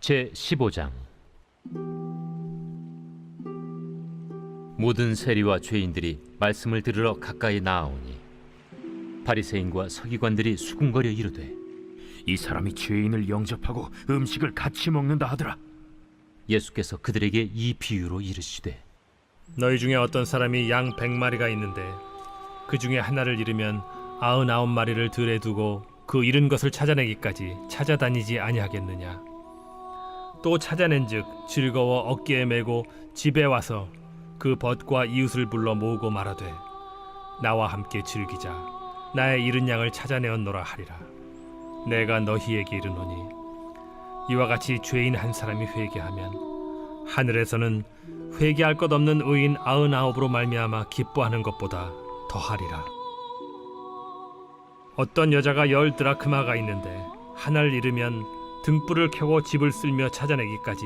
제15장. 모든 세리와 죄인들이 말씀을 들으러 가까이 나아오니 바리새인과 서기관들이 수군거려 이르되, 이 사람이 죄인을 영접하고 음식을 같이 먹는다 하더라. 예수께서 그들에게 이 비유로 이르시되, 너희 중에 어떤 사람이 양 100마리가 있는데 그 중에 하나를 잃으면 99마리를 들에 두고 그 잃은 것을 찾아내기까지 찾아다니지 아니하겠느냐. 또 찾아낸즉 즐거워 어깨에 메고 집에 와서 그 벗과 이웃을 불러 모으고 말하되, 나와 함께 즐기자. 나의 잃은 양을 찾아내었노라 하리라. 내가 너희에게 이르노니 이와 같이 죄인 한 사람이 회개하면 하늘에서는 회개할 것 없는 의인 99으로 말미암아 기뻐하는 것보다 더하리라. 어떤 여자가 10 드라크마가 있는데 하나를 잃으면 등불을 켜고 집을 쓸며 찾아내기까지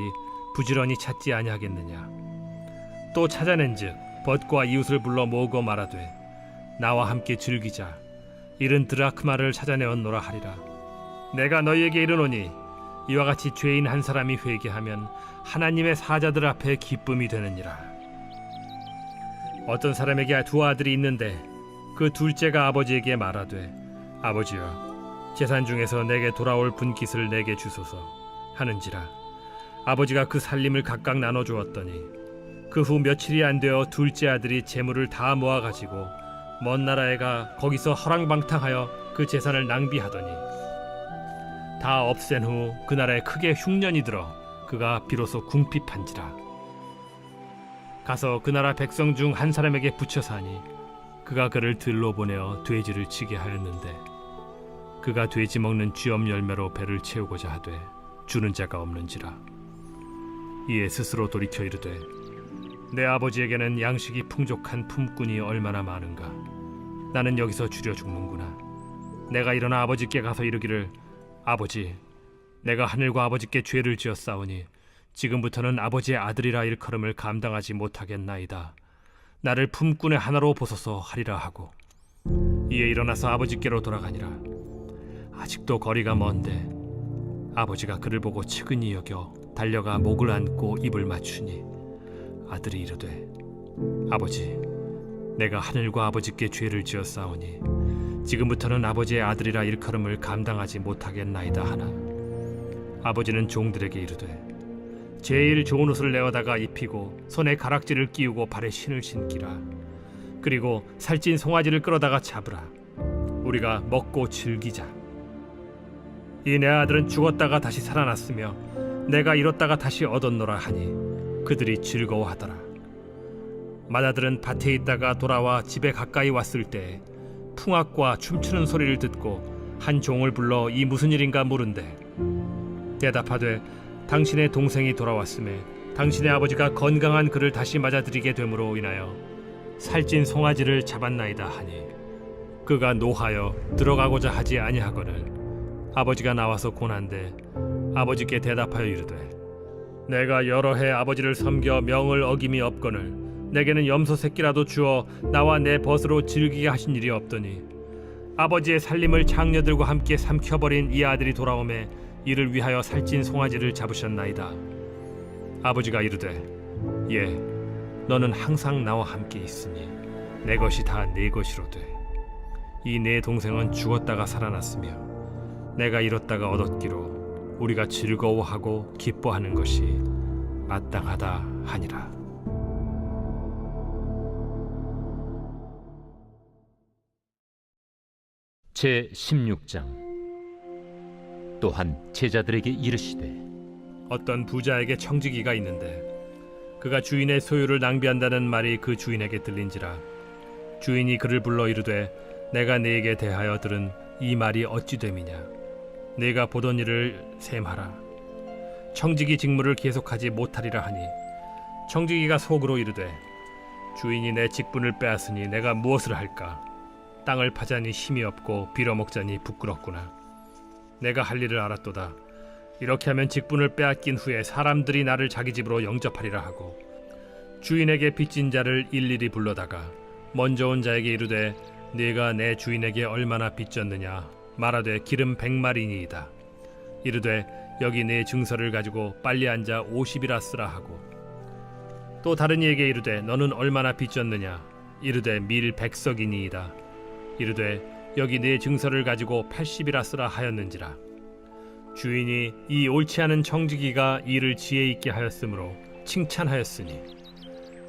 부지런히 찾지 아니하겠느냐. 또 찾아낸즉 벗과 이웃을 불러 모으고 말하되, 나와 함께 즐기자. 잃은 드라크마를 찾아내었노라 하리라. 내가 너희에게 이르노니 이와 같이 죄인 한 사람이 회개하면 하나님의 사자들 앞에 기쁨이 되느니라. 어떤 사람에게 2 아들이 있는데 그 둘째가 아버지에게 말하되, 아버지여, 재산 중에서 내게 돌아올 분깃을 내게 주소서 하는지라. 아버지가 그 살림을 각각 나눠 주었더니 그 후 며칠이 안 되어 둘째 아들이 재물을 다 모아 가지고 먼 나라에 가 거기서 허랑방탕하여 그 재산을 낭비하더니 다 없앤 후 그 나라에 크게 흉년이 들어 그가 비로소 궁핍한지라. 가서 그 나라 백성 중 한 사람에게 붙여 사니 그가 그를 들로 보내어 돼지를 치게 하였는데, 그가 돼지 먹는 쥐엄 열매로 배를 채우고자 하되 주는 자가 없는지라. 이에 스스로 돌이켜 이르되, 내 아버지에게는 양식이 풍족한 품꾼이 얼마나 많은가. 나는 여기서 줄여 죽는구나. 내가 일어나 아버지께 가서 이르기를, 아버지, 내가 하늘과 아버지께 죄를 지었사오니 지금부터는 아버지의 아들이라 일컬음을 감당하지 못하겠나이다. 나를 품꾼의 하나로 보소서 하리라 하고, 이에 일어나서 아버지께로 돌아가니라. 아직도 거리가 먼데 아버지가 그를 보고 측은히 여겨 달려가 목을 안고 입을 맞추니, 아들이 이르되, 아버지, 내가 하늘과 아버지께 죄를 지었사오니 지금부터는 아버지의 아들이라 일컬음을 감당하지 못하겠나이다 하나, 아버지는 종들에게 이르되, 제일 좋은 옷을 내어다가 입히고 손에 가락지를 끼우고 발에 신을 신기라. 그리고 살찐 송아지를 끌어다가 잡으라. 우리가 먹고 즐기자. 이 내 아들은 죽었다가 다시 살아났으며 내가 잃었다가 다시 얻었노라 하니 그들이 즐거워하더라. 맏아들은 밭에 있다가 돌아와 집에 가까이 왔을 때 풍악과 춤추는 소리를 듣고 한 종을 불러 이 무슨 일인가 물은데, 대답하되, 당신의 동생이 돌아왔음에 당신의 아버지가 건강한 그를 다시 맞아들이게 됨으로 인하여 살찐 송아지를 잡았나이다 하니, 그가 노하여 들어가고자 하지 아니하거늘 아버지가 나와서 고난데 아버지께 대답하여 이르되, 내가 여러 해 아버지를 섬겨 명을 어김이 없거늘 내게는 염소 새끼라도 주어 나와 내 벗으로 즐기게 하신 일이 없더니 아버지의 살림을 장녀들과 함께 삼켜버린 이 아들이 돌아오매 이를 위하여 살찐 송아지를 잡으셨나이다. 아버지가 이르되, 예, 너는 항상 나와 함께 있으니 내 것이 다 네 것이로되 이 내 동생은 죽었다가 살아났으며 내가 잃었다가 얻었기로 우리가 즐거워하고 기뻐하는 것이 마땅하다 하니라. 제16장. 또한 제자들에게 이르시되, 어떤 부자에게 청지기가 있는데 그가 주인의 소유를 낭비한다는 말이 그 주인에게 들린지라. 주인이 그를 불러 이르되, 내가 네게 대하여 들은 이 말이 어찌 됨이냐. 네가 보던 일을 셈하라. 청지기 직무를 계속하지 못하리라 하니, 청지기가 속으로 이르되, 주인이 내 직분을 빼앗으니 내가 무엇을 할까. 땅을 파자니 힘이 없고 빌어먹자니 부끄럽구나. 내가 할 일을 알았도다. 이렇게 하면 직분을 빼앗긴 후에 사람들이 나를 자기 집으로 영접하리라 하고, 주인에게 빚진 자를 일일이 불러다가 먼저 온 자에게 이르되, 네가 내 주인에게 얼마나 빚졌느냐 말하되 기름 100마리니이다. 이르되 여기 내 증서를 가지고 빨리 앉아 50이라 쓰라 하고, 또 다른 이에게 이르되 너는 얼마나 빚졌느냐? 이르되 밀 100석이니이다. 이르되 여기 내 증서를 가지고 80이라 쓰라 하였는지라. 주인이 이 옳지 않은 청지기가 이를 지혜 있게 하였으므로 칭찬하였으니,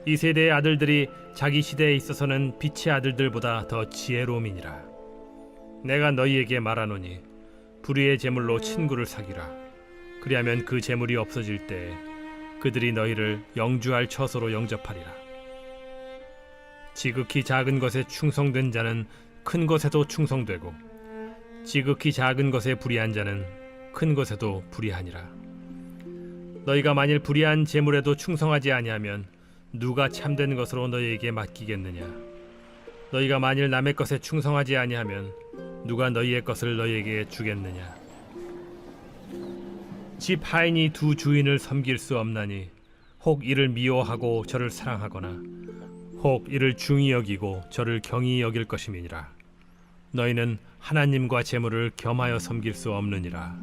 이 세대의 아들들이 자기 시대에 있어서는 빛의 아들들보다 더 지혜로움이니라. 내가 너희에게 말하노니 불의의 제물로 친구를 사귀라. 그리하면 그 제물이 없어질 때에 그들이 너희를 영주할 처소로 영접하리라. 지극히 작은 것에 충성된 자는 큰 것에도 충성되고, 지극히 작은 것에 불의한 자는 큰 것에도 불의하니라. 너희가 만일 불의한 제물에도 충성하지 아니하면 누가 참된 것으로 너희에게 맡기겠느냐? 너희가 만일 남의 것에 충성하지 아니하면 누가 너희의 것을 너희에게 주겠느냐? 집 하인이 두 주인을 섬길 수 없나니, 혹 이를 미워하고 저를 사랑하거나 혹 이를 중히 여기고 저를 경히 여길 것임이니라. 너희는 하나님과 재물을 겸하여 섬길 수 없느니라.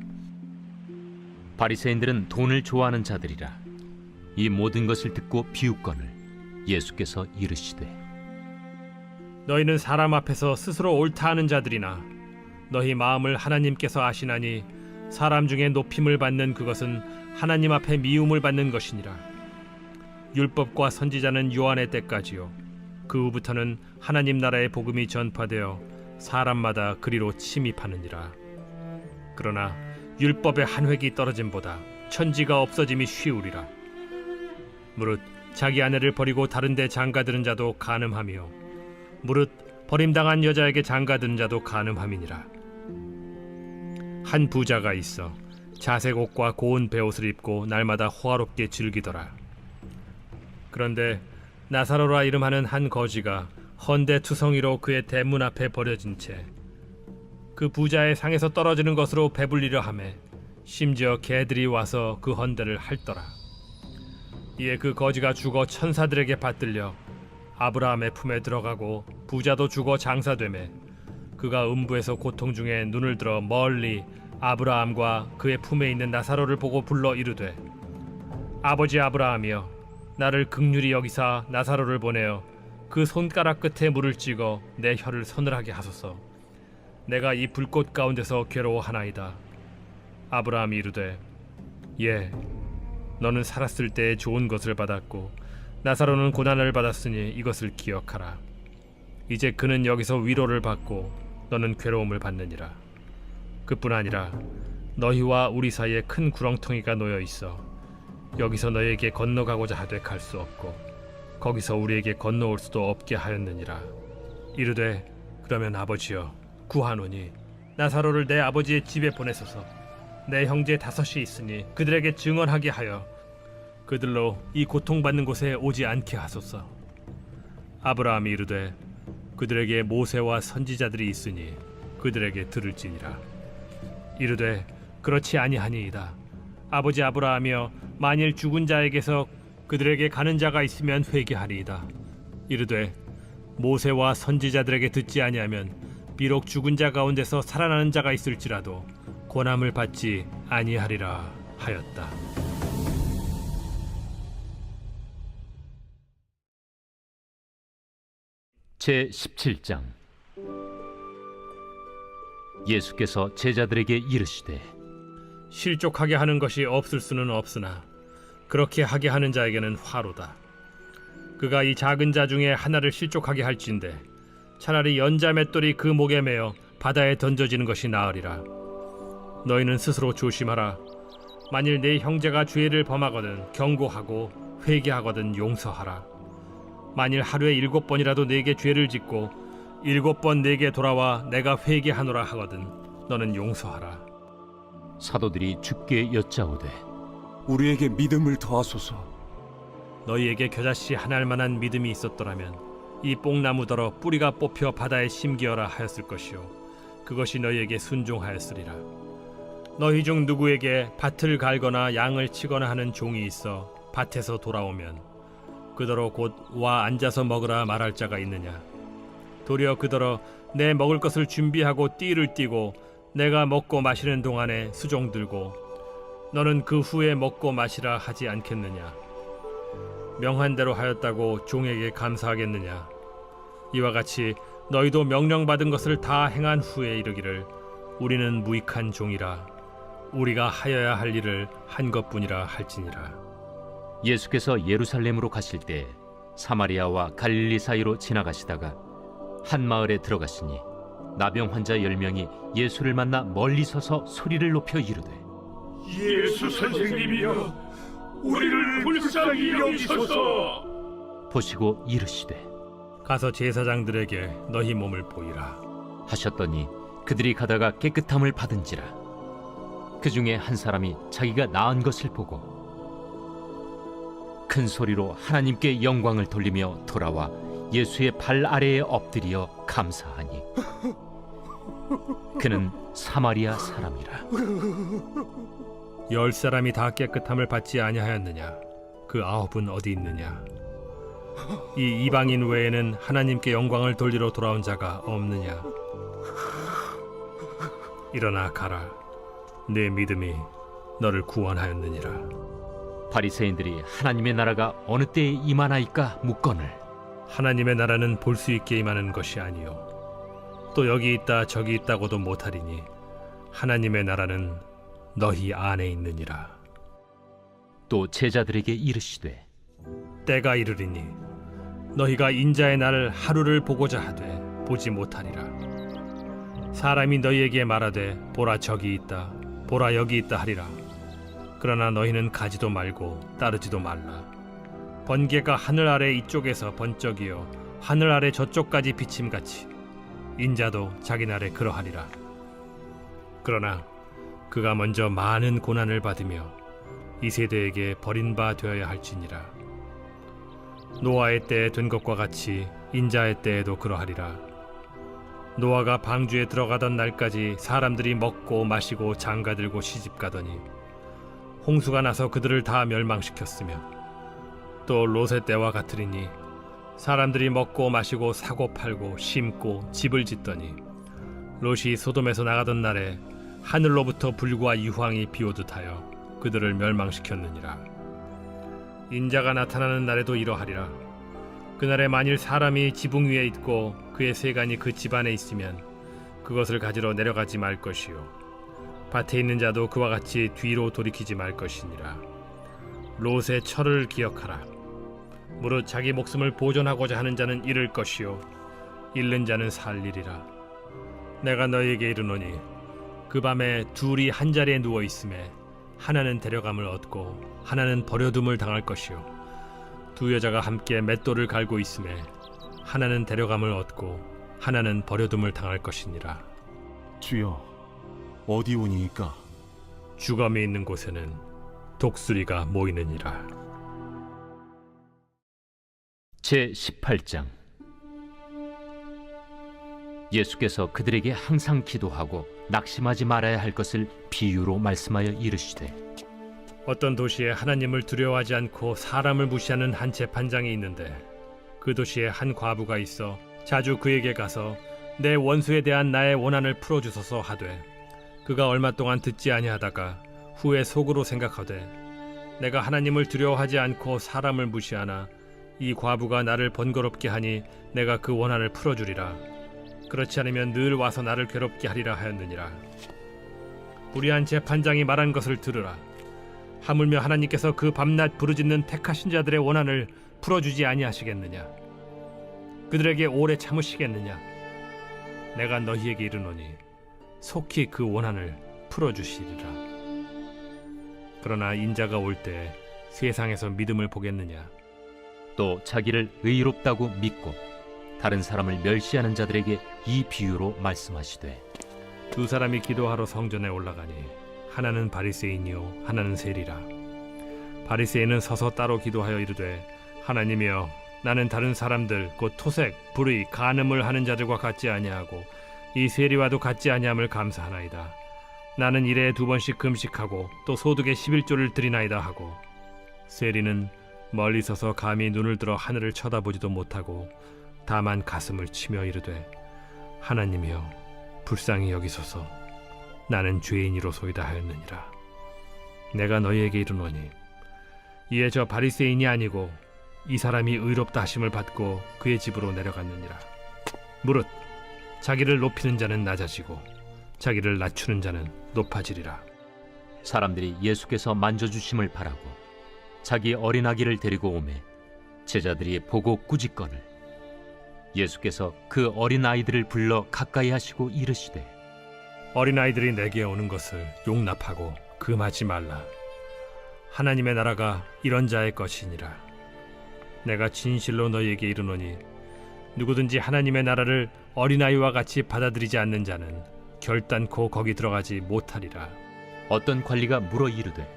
바리새인들은 돈을 좋아하는 자들이라. 이 모든 것을 듣고 비웃거늘 예수께서 이르시되, 너희는 사람 앞에서 스스로 옳다 하는 자들이나 너희 마음을 하나님께서 아시나니, 사람 중에 높임을 받는 그것은 하나님 앞에 미움을 받는 것이니라. 율법과 선지자는 요한의 때까지요, 그 후부터는 하나님 나라의 복음이 전파되어 사람마다 그리로 침입하느니라. 그러나 율법의 한 획이 떨어짐보다 천지가 없어짐이 쉬우리라. 무릇 자기 아내를 버리고 다른 데 장가드는 자도 간음하며, 무릇 버림당한 여자에게 장가드는 자도 간음함이니라. 한 부자가 있어 자색 옷과 고운 베옷을 입고 날마다 호화롭게 즐기더라. 그런데 나사로라 이름하는 한 거지가 헌데 투성이로 그의 대문 앞에 버려진 채 그 부자의 상에서 떨어지는 것으로 배불리려 하매, 심지어 개들이 와서 그 헌데를 핥더라. 이에 그 거지가 죽어 천사들에게 받들려 아브라함의 품에 들어가고, 부자도 죽어 장사되매 그가 음부에서 고통 중에 눈을 들어 멀리 아브라함과 그의 품에 있는 나사로를 보고 불러 이르되, 아버지 아브라함이여, 나를 긍휼히 여기사 나사로를 보내어 그 손가락 끝에 물을 찍어 내 혀를 서늘하게 하소서. 내가 이 불꽃 가운데서 괴로워하나이다. 아브라함이 이르되, 예, 너는 살았을 때에 좋은 것을 받았고 나사로는 고난을 받았으니 이것을 기억하라. 이제 그는 여기서 위로를 받고 너는 괴로움을 받느니라. 그뿐 아니라 너희와 우리 사이에 큰 구렁텅이가 놓여 있어 여기서 너희에게 건너가고자 하되 갈 수 없고, 거기서 우리에게 건너올 수도 없게 하였느니라. 이르되, 그러면 아버지여, 구하노니 나사로를 내 아버지의 집에 보내소서. 내 형제 5이 있으니 그들에게 증언하게 하여 그들로 이 고통받는 곳에 오지 않게 하소서. 아브라함이 이르되, 그들에게 모세와 선지자들이 있으니 그들에게 들을지니라. 이르되, 그렇지 아니하니이다. 아버지 아브라함이여, 만일 죽은 자에게서 그들에게 가는 자가 있으면 회개하리이다. 이르되, 모세와 선지자들에게 듣지 아니하면 비록 죽은 자 가운데서 살아나는 자가 있을지라도 고난을 받지 아니하리라 하였다. 제 17장. 예수께서 제자들에게 이르시되, 실족하게 하는 것이 없을 수는 없으나 그렇게 하게 하는 자에게는 화로다. 그가 이 작은 자 중에 하나를 실족하게 할진대 차라리 연자 맷돌이 그 목에 매어 바다에 던져지는 것이 나으리라. 너희는 스스로 조심하라. 만일 네 형제가 죄를 범하거든 경고하고 회개하거든 용서하라. 만일 하루에 7번이라도 네게 죄를 짓고 7번 네게 돌아와 내가 회개하노라 하거든 너는 용서하라. 사도들이 주께 여짜오되, 우리에게 믿음을 더하소서. 너희에게 겨자씨 한 알만한 믿음이 있었더라면 이 뽕나무더러 뿌리가 뽑혀 바다에 심기어라 하였을 것이요, 그것이 너희에게 순종하였으리라. 너희 중 누구에게 밭을 갈거나 양을 치거나 하는 종이 있어 밭에서 돌아오면 그더러 곧 와 앉아서 먹으라 말할 자가 있느냐? 도리어 그더러 내 먹을 것을 준비하고 띠를 띠고 내가 먹고 마시는 동안에 수종 들고 너는 그 후에 먹고 마시라 하지 않겠느냐? 명한 대로 하였다고 종에게 감사하겠느냐? 이와 같이 너희도 명령받은 것을 다 행한 후에 이르기를 우리는 무익한 종이라 우리가 하여야 할 일을 한 것뿐이라 할지니라. 예수께서 예루살렘으로 가실 때 사마리아와 갈릴리 사이로 지나가시다가 한 마을에 들어가시니 나병 환자 10명이 예수를 만나 멀리 서서 소리를 높여 이르되 예수 선생님이여, 우리를 불쌍히 여기소서. 보시고 이르시되 가서 제사장들에게 너희 몸을 보이라. 하셨더니 그들이 가다가 깨끗함을 받은지라. 그 중에 한 사람이 자기가 나은 것을 보고 큰 소리로 하나님께 영광을 돌리며 돌아와 예수의 발 아래에 엎드려 감사하니 그는 사마리아 사람이라. 10사람이 다 깨끗함을 받지 아니하였느냐? 그 9은 어디 있느냐? 이 이방인 외에는 하나님께 영광을 돌리러 돌아온 자가 없느냐? 일어나 가라. 내 믿음이 너를 구원하였느니라. 바리새인들이 하나님의 나라가 어느 때에 임하나이까 묻거늘 하나님의 나라는 볼 수 있게 임하는 것이 아니요 또 여기 있다 저기 있다고도 못하리니 하나님의 나라는 너희 안에 있느니라. 또 제자들에게 이르시되 때가 이르리니 너희가 인자의 날 하루를 보고자 하되 보지 못하리라. 사람이 너희에게 말하되 보라 저기 있다 보라 여기 있다 하리라. 그러나 너희는 가지도 말고 따르지도 말라. 번개가 하늘 아래 이쪽에서 번쩍이어 하늘 아래 저쪽까지 비침같이 인자도 자기 날에 그러하리라. 그러나 그가 먼저 많은 고난을 받으며 이 세대에게 버린 바 되어야 할지니라. 노아의 때에 된 것과 같이 인자의 때에도 그러하리라. 노아가 방주에 들어가던 날까지 사람들이 먹고 마시고 장가들고 시집가더니 홍수가 나서 그들을 다 멸망시켰으며 또 롯의 때와 같으리니 사람들이 먹고 마시고 사고 팔고 심고 집을 짓더니 롯이 소돔에서 나가던 날에 하늘로부터 불과 유황이 비오듯 하여 그들을 멸망시켰느니라. 인자가 나타나는 날에도 이러하리라. 그날에 만일 사람이 지붕 위에 있고 그의 세간이 그 집 안에 있으면 그것을 가지러 내려가지 말 것이요 밭에 있는 자도 그와 같이 뒤로 돌이키지 말 것이니라. 롯의 철을 기억하라. 무릇 자기 목숨을 보존하고자 하는 자는 잃을 것이요 잃는 자는 살리리라. 내가 너희에게 이르노니 그 밤에 둘이 한 자리에 누워 있음에 하나는 데려감을 얻고 하나는 버려둠을 당할 것이요 두 여자가 함께 맷돌을 갈고 있음에 하나는 데려감을 얻고 하나는 버려둠을 당할 것이니라. 주여, 어디 오니이까? 주검이 있는 곳에는 독수리가 모이느니라. 제 18장. 예수께서 그들에게 항상 기도하고 낙심하지 말아야 할 것을 비유로 말씀하여 이르시되 어떤 도시에 하나님을 두려워하지 않고 사람을 무시하는 한 재판장이 있는데 그 도시에 한 과부가 있어 자주 그에게 가서 내 원수에 대한 나의 원한을 풀어주소서 하되 그가 얼마 동안 듣지 아니하다가 후에 속으로 생각하되 내가 하나님을 두려워하지 않고 사람을 무시하나 이 과부가 나를 번거롭게 하니 내가 그 원한을 풀어주리라. 그렇지 않으면 늘 와서 나를 괴롭게 하리라 하였느니라. 불의한 재판장이 말한 것을 들으라. 하물며 하나님께서 그 밤낮 부르짖는 택하신 자들의 원한을 풀어주지 아니하시겠느냐? 그들에게 오래 참으시겠느냐? 내가 너희에게 이르노니 속히 그 원한을 풀어주시리라. 그러나 인자가 올 때 세상에서 믿음을 보겠느냐? 또 자기를 의롭다고 믿고 다른 사람을 멸시하는 자들에게 이 비유로 말씀하시되 두 사람이 기도하러 성전에 올라가니 하나는 바리새인이요 하나는 세리라. 바리새인은 서서 따로 기도하여 이르되 하나님이여 나는 다른 사람들 곧 토색, 불의, 간음을 하는 자들과 같지 아니하고 이 세리와도 같지 아니함을 감사하나이다. 나는 일에 2번씩 금식하고 또 소득의 11조를 드리나이다 하고 세리는 멀리 서서 감히 눈을 들어 하늘을 쳐다보지도 못하고 다만 가슴을 치며 이르되 하나님이여 불쌍히 여기소서 나는 죄인이로소이다 하였느니라. 내가 너희에게 이르노니 이에 저 바리새인이 아니고 이 사람이 의롭다 하심을 받고 그의 집으로 내려갔느니라. 무릇 자기를 높이는 자는 낮아지고 자기를 낮추는 자는 높아지리라. 사람들이 예수께서 만져주심을 바라고 자기 어린아기를 데리고 오매 제자들이 보고 꾸짖거늘 예수께서 그 어린아이들을 불러 가까이 하시고 이르시되 어린아이들이 내게 오는 것을 용납하고 금하지 말라. 하나님의 나라가 이런 자의 것이니라. 내가 진실로 너희에게 이르노니 누구든지 하나님의 나라를 어린아이와 같이 받아들이지 않는 자는 결단코 거기 들어가지 못하리라. 어떤 관리가 물어 이르되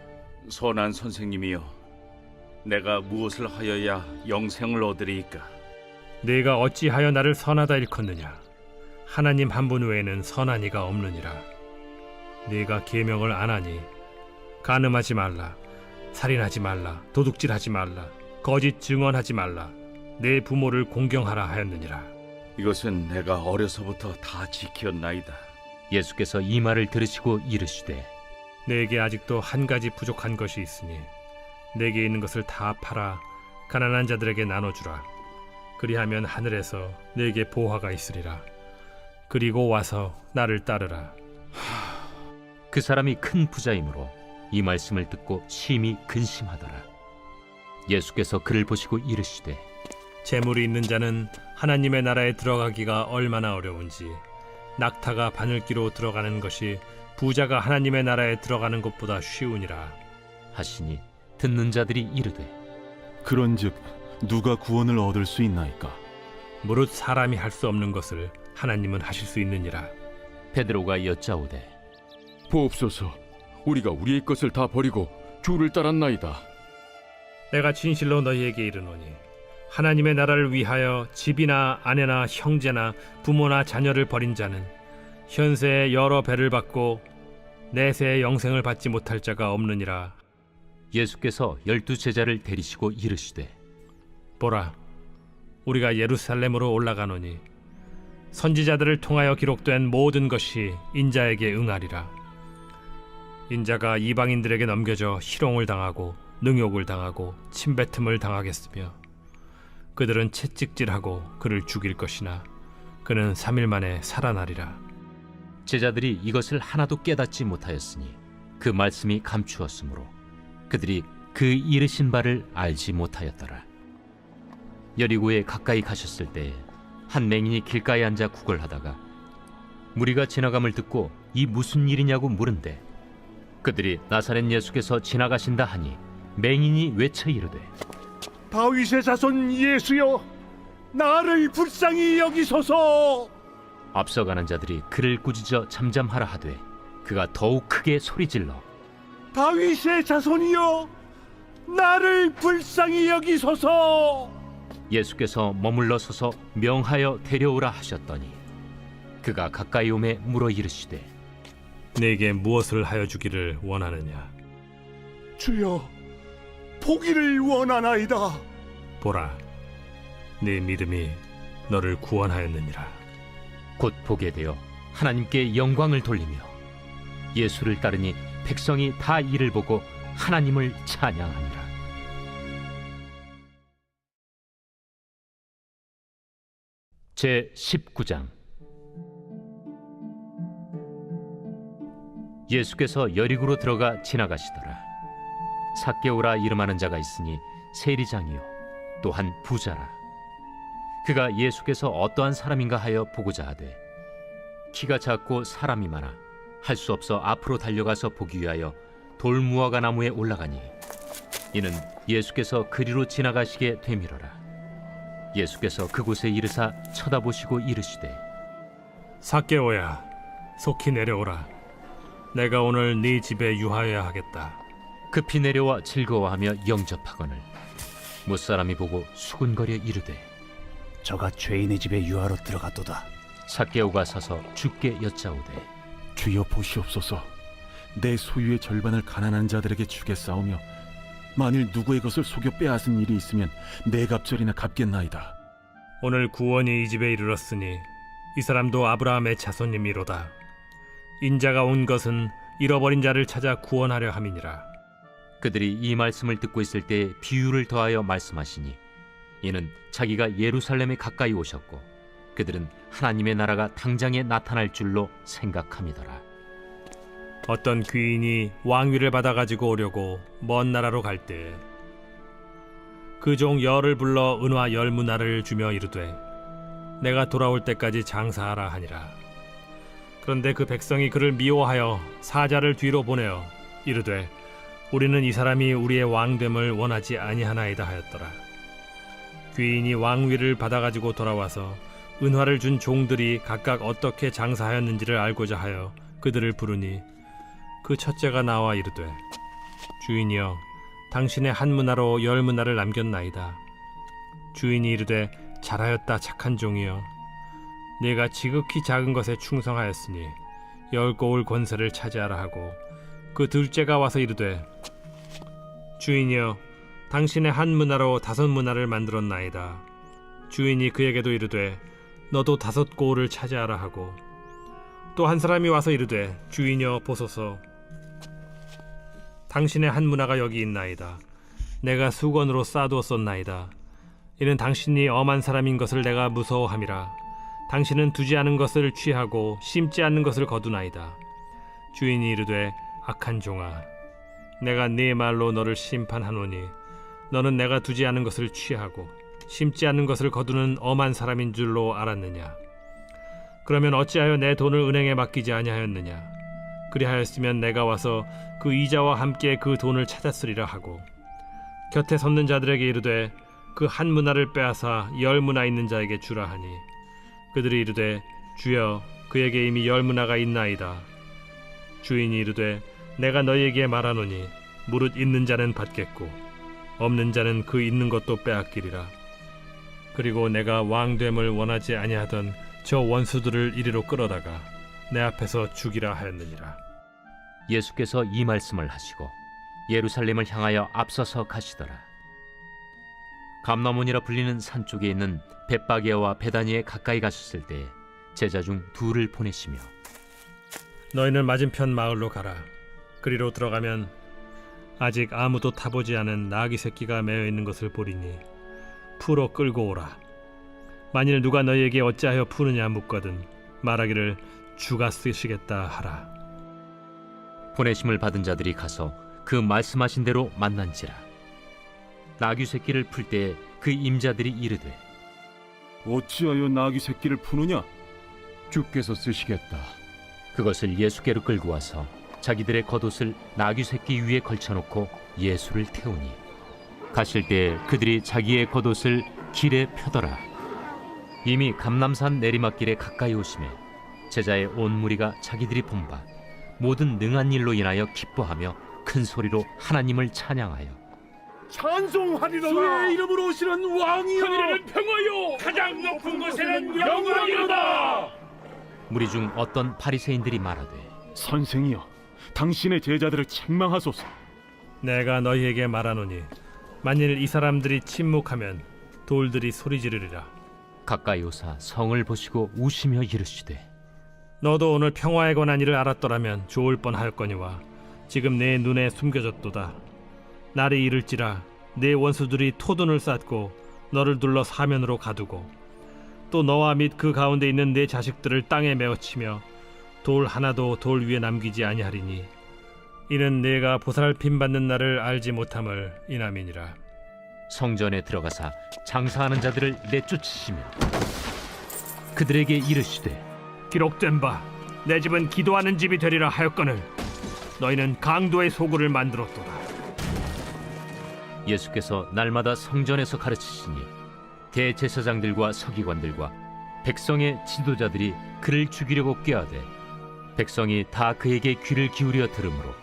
선한 선생님이여, 내가 무엇을 하여야 영생을 얻으리이까? 네가 어찌하여 나를 선하다 일컫느냐? 하나님 한 분 외에는 선한 이가 없느니라. 네가 계명을 안 하니 간음하지 말라, 살인하지 말라, 도둑질하지 말라, 거짓 증언하지 말라, 내 부모를 공경하라 하였느니라. 이것은 내가 어려서부터 다 지켰나이다. 예수께서 이 말을 들으시고 이르시되 내게 아직도 한 가지 부족한 것이 있으니 내게 있는 것을 다 팔아 가난한 자들에게 나눠주라. 그리하면 하늘에서 내게 보화가 있으리라. 그리고 와서 나를 따르라. 그 사람이 큰 부자이므로 이 말씀을 듣고 심히 근심하더라. 예수께서 그를 보시고 이르시되 재물이 있는 자는 하나님의 나라에 들어가기가 얼마나 어려운지 낙타가 바늘기로 들어가는 것이 부자가 하나님의 나라에 들어가는 것보다 쉬우니라 하시니 듣는 자들이 이르되 그런즉 누가 구원을 얻을 수 있나이까? 무릇 사람이 할 수 없는 것을 하나님은 하실 수 있느니라. 베드로가 여짜오되 보옵소서, 우리가 우리의 것을 다 버리고 주를 따랐나이다. 내가 진실로 너희에게 이르노니 하나님의 나라를 위하여 집이나 아내나 형제나 부모나 자녀를 버린 자는 현세에 여러 배를 받고 내세의 영생을 받지 못할 자가 없느니라. 예수께서 12 제자를 데리시고 이르시되 보라, 우리가 예루살렘으로 올라가노니 선지자들을 통하여 기록된 모든 것이 인자에게 응하리라. 인자가 이방인들에게 넘겨져 희롱을 당하고 능욕을 당하고 침뱉음을 당하겠으며 그들은 채찍질하고 그를 죽일 것이나 그는 3일 만에 살아나리라. 제자들이 이것을 하나도 깨닫지 못하였으니 그 말씀이 감추었으므로 그들이 그 이르신 바를 알지 못하였더라. 여리고에 가까이 가셨을 때 한 맹인이 길가에 앉아 구걸하다가 무리가 지나감을 듣고 이 무슨 일이냐고 물은데 그들이 나사렛 예수께서 지나가신다 하니 맹인이 외쳐 이르되 다윗의 자손 예수여, 나를 불쌍히 여기소서. 앞서가는 자들이 그를 꾸짖어 잠잠하라 하되 그가 더욱 크게 소리질러 다윗의 자손이여, 나를 불쌍히 여기소서. 예수께서 머물러 서서 명하여 데려오라 하셨더니 그가 가까이 오매 물어 이르시되 내게 무엇을 하여 주기를 원하느냐? 주여, 보기를 원하나이다. 보라, 네 믿음이 너를 구원하였느니라. 곧 보게 되어 하나님께 영광을 돌리며 예수를 따르니 백성이 다 이를 보고 하나님을 찬양하니라. 제 19장. 예수께서 여리고로 들어가 지나가시더라. 삭개오라 이름하는 자가 있으니 세리장이요 또한 부자라. 그가 예수께서 어떠한 사람인가 하여 보고자 하되 키가 작고 사람이 많아 할 수 없어 앞으로 달려가서 보기 위하여 돌무화과 나무에 올라가니 이는 예수께서 그리로 지나가시게 되밀어라. 예수께서 그곳에 이르사 쳐다보시고 이르시되 삭개오야, 속히 내려오라. 내가 오늘 네 집에 유하여야 하겠다. 급히 내려와 즐거워하며 영접하거늘 무사람이 보고 수군거려 이르되 저가 죄인의 집에 유하로 들어갔도다. 삭개오가 서서 주께 여짜오되 주여 보시옵소서, 내 소유의 절반을 가난한 자들에게 주겠사오며 만일 누구의 것을 속여 빼앗은 일이 있으면 네 갑절이나 갚겠나이다. 오늘 구원이 이 집에 이르렀으니 이 사람도 아브라함의 자손님이로다. 인자가 온 것은 잃어버린 자를 찾아 구원하려 함이니라. 그들이 이 말씀을 듣고 있을 때 비유를 더하여 말씀하시니 이는 자기가 예루살렘에 가까이 오셨고 그들은 하나님의 나라가 당장에 나타날 줄로 생각함이더라. 어떤 귀인이 왕위를 받아 가지고 오려고 먼 나라로 갈 때 그 종 열을 불러 은화 10문화를 주며 이르되 내가 돌아올 때까지 장사하라 하니라. 그런데 그 백성이 그를 미워하여 사자를 뒤로 보내어 이르되 우리는 이 사람이 우리의 왕됨을 원하지 아니하나이다 하였더라. 귀인이 왕위를 받아 가지고 돌아와서 은화를 준 종들이 각각 어떻게 장사하였는지를 알고자 하여 그들을 부르니 그 첫째가 나와 이르되 주인이여 당신의 한 문화로 10문화를 남겼나이다. 주인이 이르되 잘하였다 착한 종이여 네가 지극히 작은 것에 충성하였으니 10고을 권세를 차지하라 하고 그 둘째가 와서 이르되 주인이여 당신의 한 문화로 5문화를 만들었나이다. 주인이 그에게도 이르되 너도 5고을을 차지하라 하고 또 한 사람이 와서 이르되 주인이여 보소서 당신의 한 문화가 여기 있나이다. 내가 수건으로 싸두었었나이다. 이는 당신이 엄한 사람인 것을 내가 무서워함이라. 당신은 두지 않은 것을 취하고 심지 않는 것을 거두나이다. 주인이 이르되 악한 종아 내가 네 말로 너를 심판하노니 너는 내가 두지 않은 것을 취하고 심지 않는 것을 거두는 엄한 사람인 줄로 알았느냐. 그러면 어찌하여 내 돈을 은행에 맡기지 아니하였느냐. 그리하였으면 내가 와서 그 이자와 함께 그 돈을 찾았으리라 하고 곁에 섰는 자들에게 이르되 그 한 문화를 빼앗아 10문화 있는 자에게 주라 하니 그들이 이르되 주여 그에게 이미 10문화가 있나이다. 주인이 이르되 내가 너희에게 말하노니 무릇 있는 자는 받겠고 없는 자는 그 있는 것도 빼앗기리라. 그리고 내가 왕됨을 원하지 아니하던 저 원수들을 이리로 끌어다가 내 앞에서 죽이라 하였느니라. 예수께서 이 말씀을 하시고 예루살렘을 향하여 앞서서 가시더라. 감나문이라 불리는 산 쪽에 있는 벳바게와 베다니에 가까이 가셨을 때 제자 중 2를 보내시며 너희는 맞은편 마을로 가라. 그리로 들어가면 아직 아무도 타보지 않은 나귀 새끼가 매어 있는 것을 보리니 풀어 끌고 오라. 만일 누가 너희에게 어찌하여 푸느냐 묻거든 말하기를 주가 쓰시겠다 하라. 보내심을 받은 자들이 가서 그 말씀하신 대로 만난지라. 나귀 새끼를 풀 때 그 임자들이 이르되 어찌하여 나귀 새끼를 푸느냐? 주께서 쓰시겠다. 그것을 예수께로 끌고 와서 자기들의 겉옷을 나귀 새끼 위에 걸쳐놓고 예수를 태우니 가실 때 그들이 자기의 겉옷을 길에 펴더라. 이미 감람산 내리막길에 가까이 오심에 제자의 온 무리가 자기들이 본 바 모든 능한 일로 인하여 기뻐하며 큰 소리로 하나님을 찬양하여 찬송하리로다. 주의 이름으로 오시는 왕이여. 하늘에는 평화요 가장 높은 곳에는 영광이로다. 무리 중 어떤 바리새인들이 말하되 선생이여 당신의 제자들을 책망하소서. 내가 너희에게 말하노니 만일 이 사람들이 침묵하면 돌들이 소리 지르리라. 가까이 오사 성을 보시고 우시며 이르시되 너도 오늘 평화에 관한 일을 알았더라면 좋을 뻔하였거니와 지금 내 눈에 숨겨졌도다. 날이 이를지라 내 원수들이 토둔을 쌓고 너를 둘러 사면으로 가두고 또 너와 및 그 가운데 있는 내 자식들을 땅에 메어치며 돌 하나도 돌 위에 남기지 아니하리니 이는 내가 보살핌 받는 날을 알지 못함을 인함이니라. 성전에 들어가사 장사하는 자들을 내쫓으시며 그들에게 이르시되 기록된 바 내 집은 기도하는 집이 되리라 하였거늘 너희는 강도의 소굴을 만들었도다. 예수께서 날마다 성전에서 가르치시니 대제사장들과 서기관들과 백성의 지도자들이 그를 죽이려고 꾀하되 백성이 다 그에게 귀를 기울여 들으므로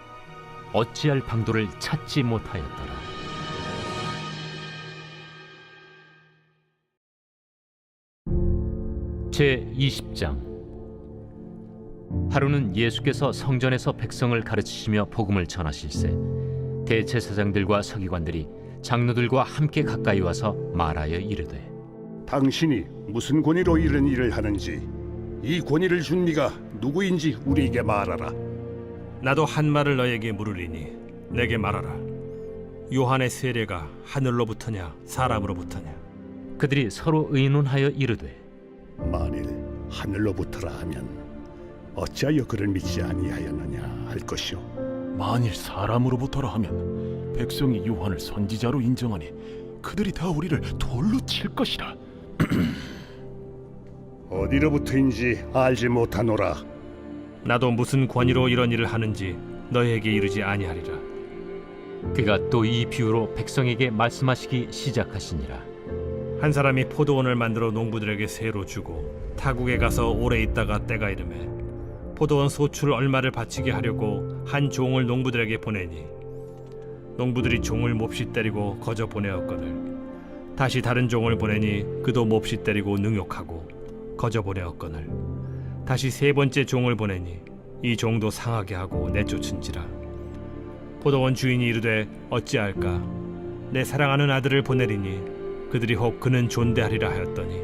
어찌할 방도를 찾지 못하였더라. 제20장. 하루는 예수께서 성전에서 백성을 가르치시며 복음을 전하실세 대제사장들과 서기관들이 장로들과 함께 가까이 와서 말하여 이르되 당신이 무슨 권위로 이런 일을 하는지 이 권위를 준 네가 누구인지 우리에게 말하라. 나도 한 말을 너에게 물으리니 내게 말하라. 요한의 세례가 하늘로부터냐 사람으로부터냐? 그들이 서로 의논하여 이르되 만일 하늘로부터라 하면 어찌하여 그를 믿지 아니하였느냐 할 것이요. 만일 사람으로부터라 하면 백성이 요한을 선지자로 인정하니 그들이 다 우리를 돌로 칠 것이라. 어디로부터인지 알지 못하노라. 나도 무슨 권위로 이런 일을 하는지 너에게 이르지 아니하리라. 그가 또 이 비유로 백성에게 말씀하시기 시작하시니라. 한 사람이 포도원을 만들어 농부들에게 새로 주고 타국에 가서 오래 있다가 때가 이르매 포도원 소출 얼마를 바치게 하려고 한 종을 농부들에게 보내니 농부들이 종을 몹시 때리고 거저 보내었거늘 다시 다른 종을 보내니 그도 몹시 때리고 능욕하고 거저 보내었거늘 다시 세 번째 종을 보내니 이 종도 상하게 하고 내쫓은지라. 포도원 주인이 이르되 어찌할까? 내 사랑하는 아들을 보내리니 그들이 혹 그는 존대하리라 하였더니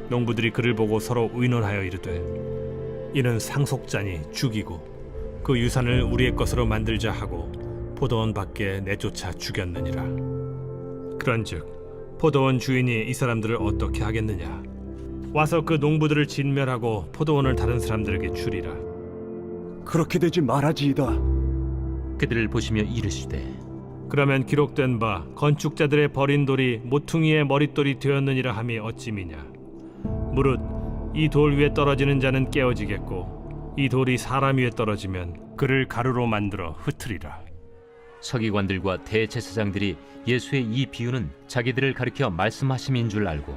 농부들이 그를 보고 서로 의논하여 이르되 이는 상속자니 죽이고 그 유산을 우리의 것으로 만들자 하고 포도원 밖에 내쫓아 죽였느니라. 그런즉 포도원 주인이 이 사람들을 어떻게 하겠느냐? 와서 그 농부들을 진멸하고 포도원을 다른 사람들에게 주리라. 그렇게 되지 말아지이다. 그들을 보시며 이르시되 그러면 기록된 바 건축자들의 버린 돌이 모퉁이의 머릿돌이 되었느니라 함이 어찌 미냐? 무릇 이 돌 위에 떨어지는 자는 깨어지겠고 이 돌이 사람 위에 떨어지면 그를 가루로 만들어 흩으리라. 서기관들과 대제사장들이 예수의 이 비유는 자기들을 가리켜 말씀하심인 줄 알고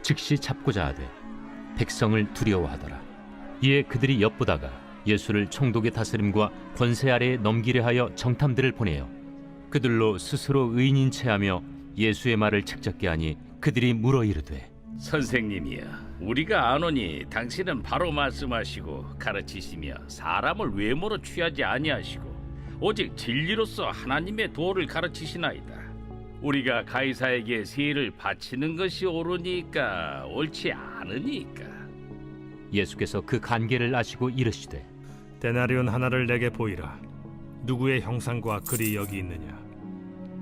즉시 잡고자 하되 백성을 두려워하더라. 이에 그들이 엿보다가 예수를 총독의 다스림과 권세 아래에 넘기려 하여 정탐들을 보내어 그들로 스스로 의인인 체하며 예수의 말을 책잡게 하니 그들이 물어 이르되 선생님이여, 우리가 아노니 당신은 바로 말씀하시고 가르치시며 사람을 외모로 취하지 아니하시고 오직 진리로서 하나님의 도를 가르치시나이다. 우리가 가이사에게 세를 바치는 것이 옳으니까 옳지 않으니까. 예수께서 그 간계를 아시고 이르시되 데나리온 하나를 내게 보이라. 누구의 형상과 글이 여기 있느냐?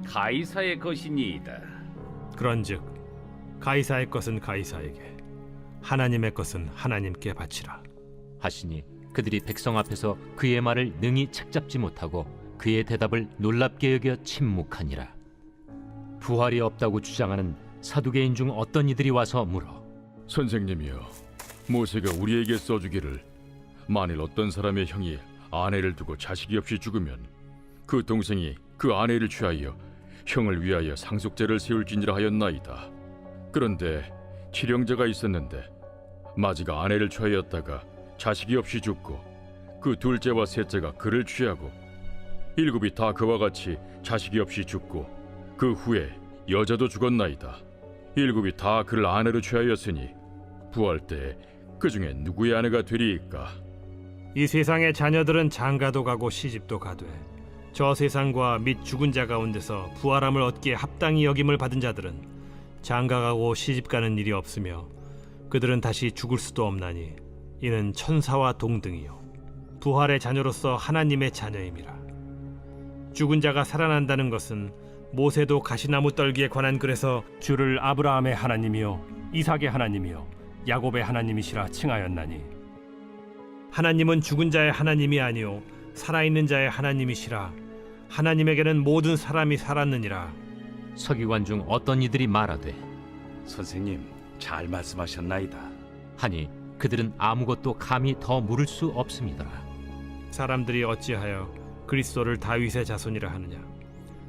가이사의 것이니이다. 그런즉 가이사의 것은 가이사에게, 하나님의 것은 하나님께 바치라. 하시니 그들이 백성 앞에서 그의 말을 능히 책잡지 못하고 그의 대답을 놀랍게 여겨 침묵하니라. 부활이 없다고 주장하는 사두개인 중 어떤 이들이 와서 물어 선생님이여, 모세가 우리에게 써주기를 만일 어떤 사람의 형이 아내를 두고 자식이 없이 죽으면 그 동생이 그 아내를 취하여 형을 위하여 상속제를 세울지니라 하였나이다. 그런데 칠형제가 있었는데 마지가 아내를 취하였다가 자식이 없이 죽고 그 둘째와 셋째가 그를 취하고 일곱이 다 그와 같이 자식이 없이 죽고 그 후에 여자도 죽었나이다. 일곱이 다 그를 아내로 취하였으니 부활 때 그 중에 누구의 아내가 되리이까? 이 세상의 자녀들은 장가도 가고 시집도 가되 저 세상과 및 죽은 자 가운데서 부활함을 얻기에 합당히 여김을 받은 자들은 장가가고 시집가는 일이 없으며 그들은 다시 죽을 수도 없나니 이는 천사와 동등이요 부활의 자녀로서 하나님의 자녀임이라. 죽은 자가 살아난다는 것은 모세도 가시나무 떨기에 관한 글에서 주를 아브라함의 하나님이요 이삭의 하나님이요 야곱의 하나님이시라 칭하였나니 하나님은 죽은 자의 하나님이 아니요 살아있는 자의 하나님이시라. 하나님에게는 모든 사람이 살았느니라. 서기관 중 어떤 이들이 말하되 선생님, 잘 말씀하셨나이다. 하니 그들은 아무것도 감히 더 물을 수 없습니다. 사람들이 어찌하여 그리스도를 다윗의 자손이라 하느냐?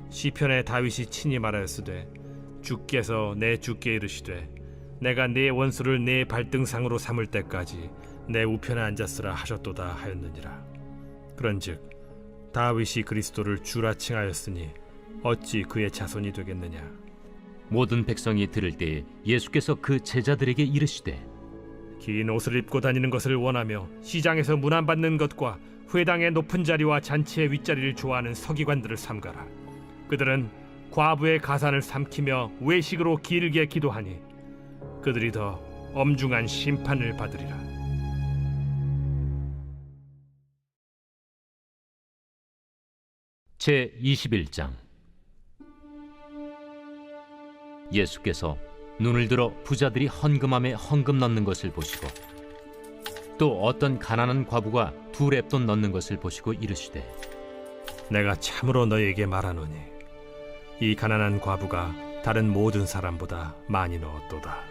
시편에 다윗이 친히 말하였으되 주께서 내 주께 이르시되 내가 네 원수를 네 발등상으로 삼을 때까지 내 우편에 앉았으라 하셨도다 하였느니라. 그런즉 다윗이 그리스도를 주라 칭하였으니 어찌 그의 자손이 되겠느냐? 모든 백성이 들을 때에 예수께서 그 제자들에게 이르시되 긴 옷을 입고 다니는 것을 원하며 시장에서 문안받는 것과 회당의 높은 자리와 잔치의 윗자리를 좋아하는 서기관들을 삼가라. 그들은 과부의 가산을 삼키며 외식으로 길게 기도하니 그들이 더 엄중한 심판을 받으리라. 제 21장. 예수께서 눈을 들어 부자들이 헌금함에 헌금 넣는 것을 보시고 또 어떤 가난한 과부가 2렙돈 넣는 것을 보시고 이르시되 내가 참으로 너희에게 말하노니 이 가난한 과부가 다른 모든 사람보다 많이 넣었도다.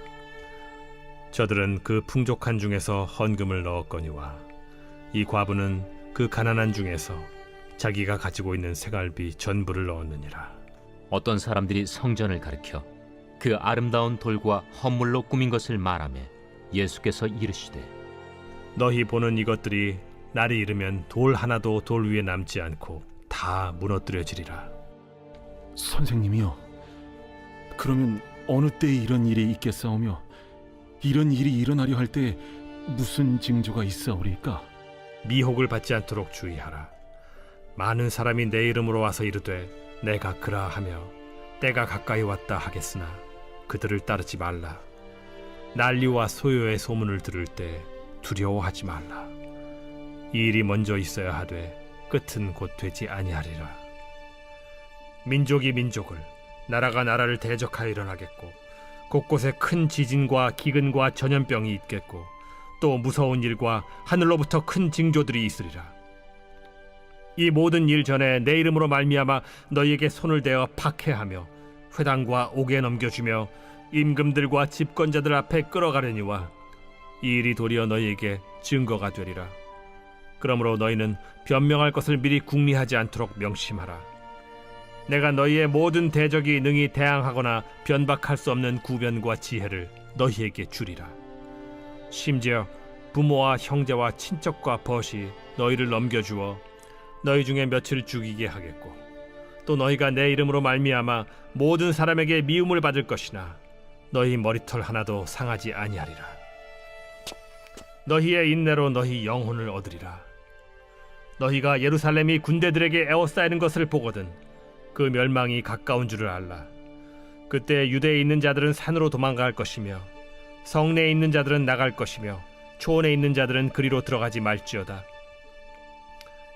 저들은 그 풍족한 중에서 헌금을 넣었거니와 이 과부는 그 가난한 중에서 자기가 가지고 있는 생활비 전부를 넣었느니라. 어떤 사람들이 성전을 가리켜 그 아름다운 돌과 헌물로 꾸민 것을 말하며 예수께서 이르시되 너희 보는 이것들이 날이 이르면 돌 하나도 돌 위에 남지 않고 다 무너뜨려지리라. 선생님이요, 그러면 어느 때에 이런 일이 있겠사오며 이런 일이 일어나려 할 때 무슨 징조가 있사오리까? 미혹을 받지 않도록 주의하라. 많은 사람이 내 이름으로 와서 이르되 내가 그라 하며 때가 가까이 왔다 하겠으나 그들을 따르지 말라. 난리와 소요의 소문을 들을 때 두려워하지 말라. 이 일이 먼저 있어야 하되 끝은 곧 되지 아니하리라. 민족이 민족을, 나라가 나라를 대적하여 일어나겠고 곳곳에 큰 지진과 기근과 전염병이 있겠고 또 무서운 일과 하늘로부터 큰 징조들이 있으리라. 이 모든 일 전에 내 이름으로 말미암아 너희에게 손을 대어 박해하며 회당과 옥에 넘겨주며 임금들과 집권자들 앞에 끌어가려니와 이 일이 도리어 너희에게 증거가 되리라. 그러므로 너희는 변명할 것을 미리 궁리하지 않도록 명심하라. 내가 너희의 모든 대적이 능히 대항하거나 변박할 수 없는 구변과 지혜를 너희에게 주리라. 심지어 부모와 형제와 친척과 벗이 너희를 넘겨주어 너희 중에 며칠 죽이게 하겠고 또 너희가 내 이름으로 말미암아 모든 사람에게 미움을 받을 것이나 너희 머리털 하나도 상하지 아니하리라. 너희의 인내로 너희 영혼을 얻으리라. 너희가 예루살렘이 군대들에게 에워싸이는 것을 보거든 그 멸망이 가까운 줄을 알라. 그때 유대에 있는 자들은 산으로 도망갈 것이며 성내에 있는 자들은 나갈 것이며 초원에 있는 자들은 그리로 들어가지 말지어다.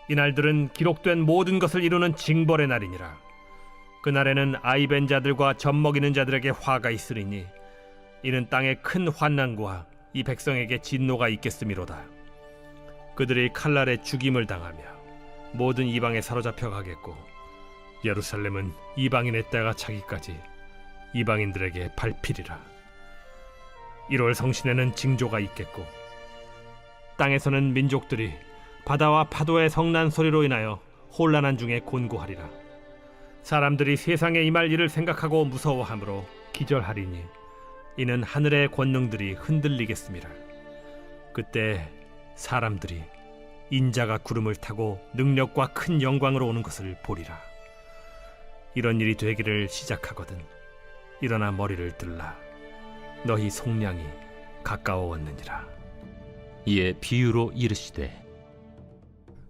이날들은 기록된 모든 것을 이루는 징벌의 날이니라. 그날에는 아이벤 자들과 젖먹이는 자들에게 화가 있으리니 이는 땅에 큰 환난과 이 백성에게 진노가 있겠음이로다. 그들이 칼날에 죽임을 당하며 모든 이방에 사로잡혀 가겠고 예루살렘은 이방인의 때가 차기까지 이방인들에게 밟히리라. 1월 성신에는 징조가 있겠고 땅에서는 민족들이 바다와 파도의 성난 소리로 인하여 혼란한 중에 곤고하리라. 사람들이 세상에 임할 일을 생각하고 무서워하므로 기절하리니 이는 하늘의 권능들이 흔들리겠습니다. 그때 사람들이 인자가 구름을 타고 능력과 큰 영광으로 오는 것을 보리라. 이런 일이 되기를 시작하거든 일어나 머리를 들라. 너희 속량이 가까워왔느니라. 이에 비유로 이르시되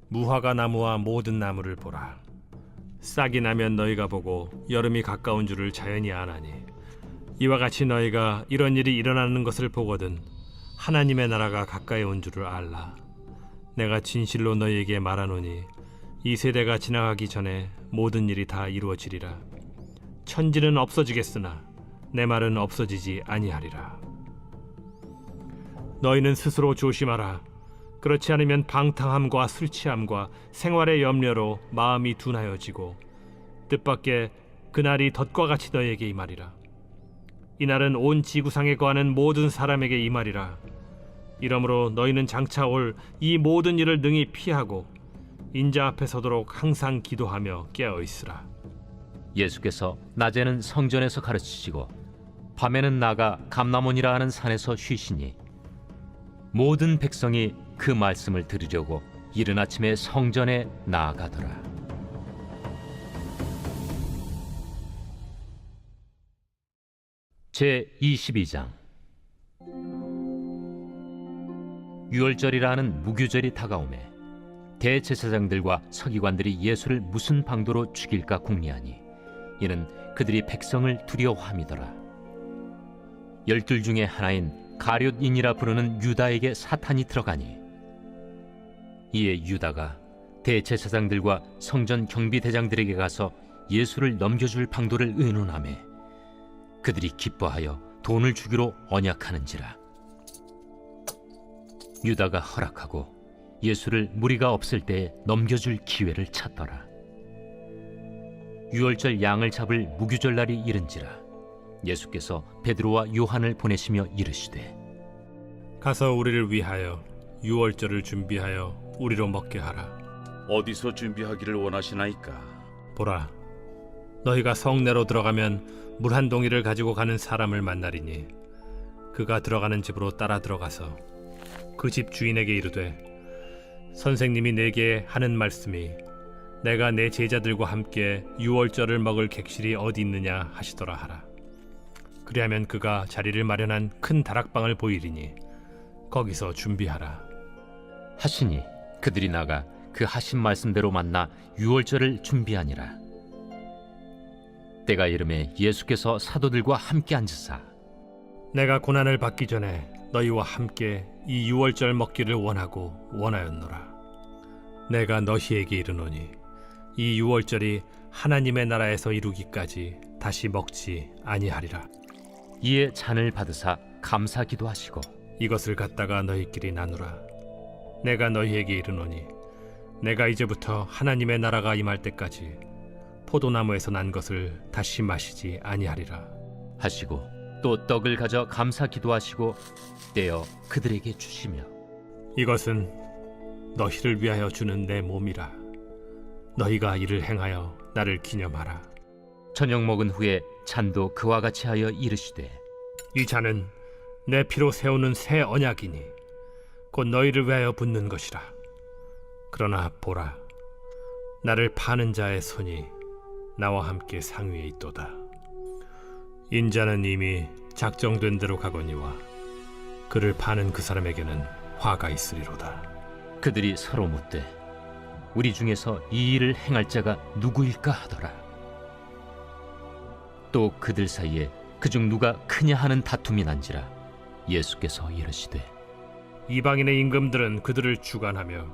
무화과 나무와 모든 나무를 보라. 싹이 나면 너희가 보고 여름이 가까운 줄을 자연히 아나니 이와 같이 너희가 이런 일이 일어나는 것을 보거든 하나님의 나라가 가까이 온 줄을 알라. 내가 진실로 너희에게 말하노니 이 세대가 지나가기 전에 모든 일이 다 이루어지리라. 천지는 없어지겠으나 내 말은 없어지지 아니하리라. 너희는 스스로 조심하라. 그렇지 않으면 방탕함과 술 취함과 생활의 염려로 마음이 둔하여지고 뜻밖의 그날이 덫과 같이 너희에게 임하리라. 이날은 온 지구상에 거하는 모든 사람에게 임하리라. 이러므로 너희는 장차 올 이 모든 일을 능히 피하고 인자 앞에 서도록 항상 기도하며 깨어있으라. 예수께서 낮에는 성전에서 가르치시고 밤에는 나가 감람원이라 하는 산에서 쉬시니 모든 백성이 그 말씀을 들으려고 이른 아침에 성전에 나아가더라. 제 22장. 유월절이라는 무교절이 다가오매 대제사장들과 서기관들이 예수를 무슨 방도로 죽일까 궁리하니 이는 그들이 백성을 두려워함이더라. 12 중에 하나인 가룟인이라 부르는 유다에게 사탄이 들어가니 이에 유다가 대제사장들과 성전 경비대장들에게 가서 예수를 넘겨줄 방도를 의논하매 그들이 기뻐하여 돈을 주기로 언약하는지라. 유다가 허락하고 예수를 무리가 없을 때에 넘겨줄 기회를 찾더라. 유월절 양을 잡을 무교절 날이 이른지라. 예수께서 베드로와 요한을 보내시며 이르시되 가서 우리를 위하여 유월절을 준비하여 우리로 먹게 하라. 어디서 준비하기를 원하시나이까? 보라, 너희가 성내로 들어가면 물 한 동이를 가지고 가는 사람을 만나리니 그가 들어가는 집으로 따라 들어가서 그 집 주인에게 이르되 선생님이 내게 하는 말씀이 내가 내 제자들과 함께 유월절을 먹을 객실이 어디 있느냐 하시더라 하라. 그리하면 그가 자리를 마련한 큰 다락방을 보이리니 거기서 준비하라. 하시니 그들이 나가 그 하신 말씀대로 만나 유월절을 준비하니라. 때가 이르매 예수께서 사도들과 함께 앉으사 내가 고난을 받기 전에 너희와 함께 이 유월절 먹기를 원하였노라. 내가 너희에게 이르노니 이 유월절이 하나님의 나라에서 이루기까지 다시 먹지 아니하리라. 이에 잔을 받으사 감사기도 하시고 이것을 갖다가 너희끼리 나누라. 내가 너희에게 이르노니 내가 이제부터 하나님의 나라가 임할 때까지 포도나무에서 난 것을 다시 마시지 아니하리라 하시고 또 떡을 가져 감사기도 하시고 떼어 그들에게 주시며 이것은 너희를 위하여 주는 내 몸이라. 너희가 이를 행하여 나를 기념하라. 저녁 먹은 후에 잔도 그와 같이 하여 이르시되 이 잔은 내 피로 세우는 새 언약이니 곧 너희를 위하여 붓는 것이라. 그러나 보라, 나를 파는 자의 손이 나와 함께 상위에 있도다. 인자는 이미 작정된 대로 가거니와 그를 파는 그 사람에게는 화가 있으리로다. 그들이 서로 묻되 우리 중에서 이 일을 행할 자가 누구일까 하더라. 또 그들 사이에 그중 누가 크냐 하는 다툼이 난지라. 예수께서 이르시되 이방인의 임금들은 그들을 주관하며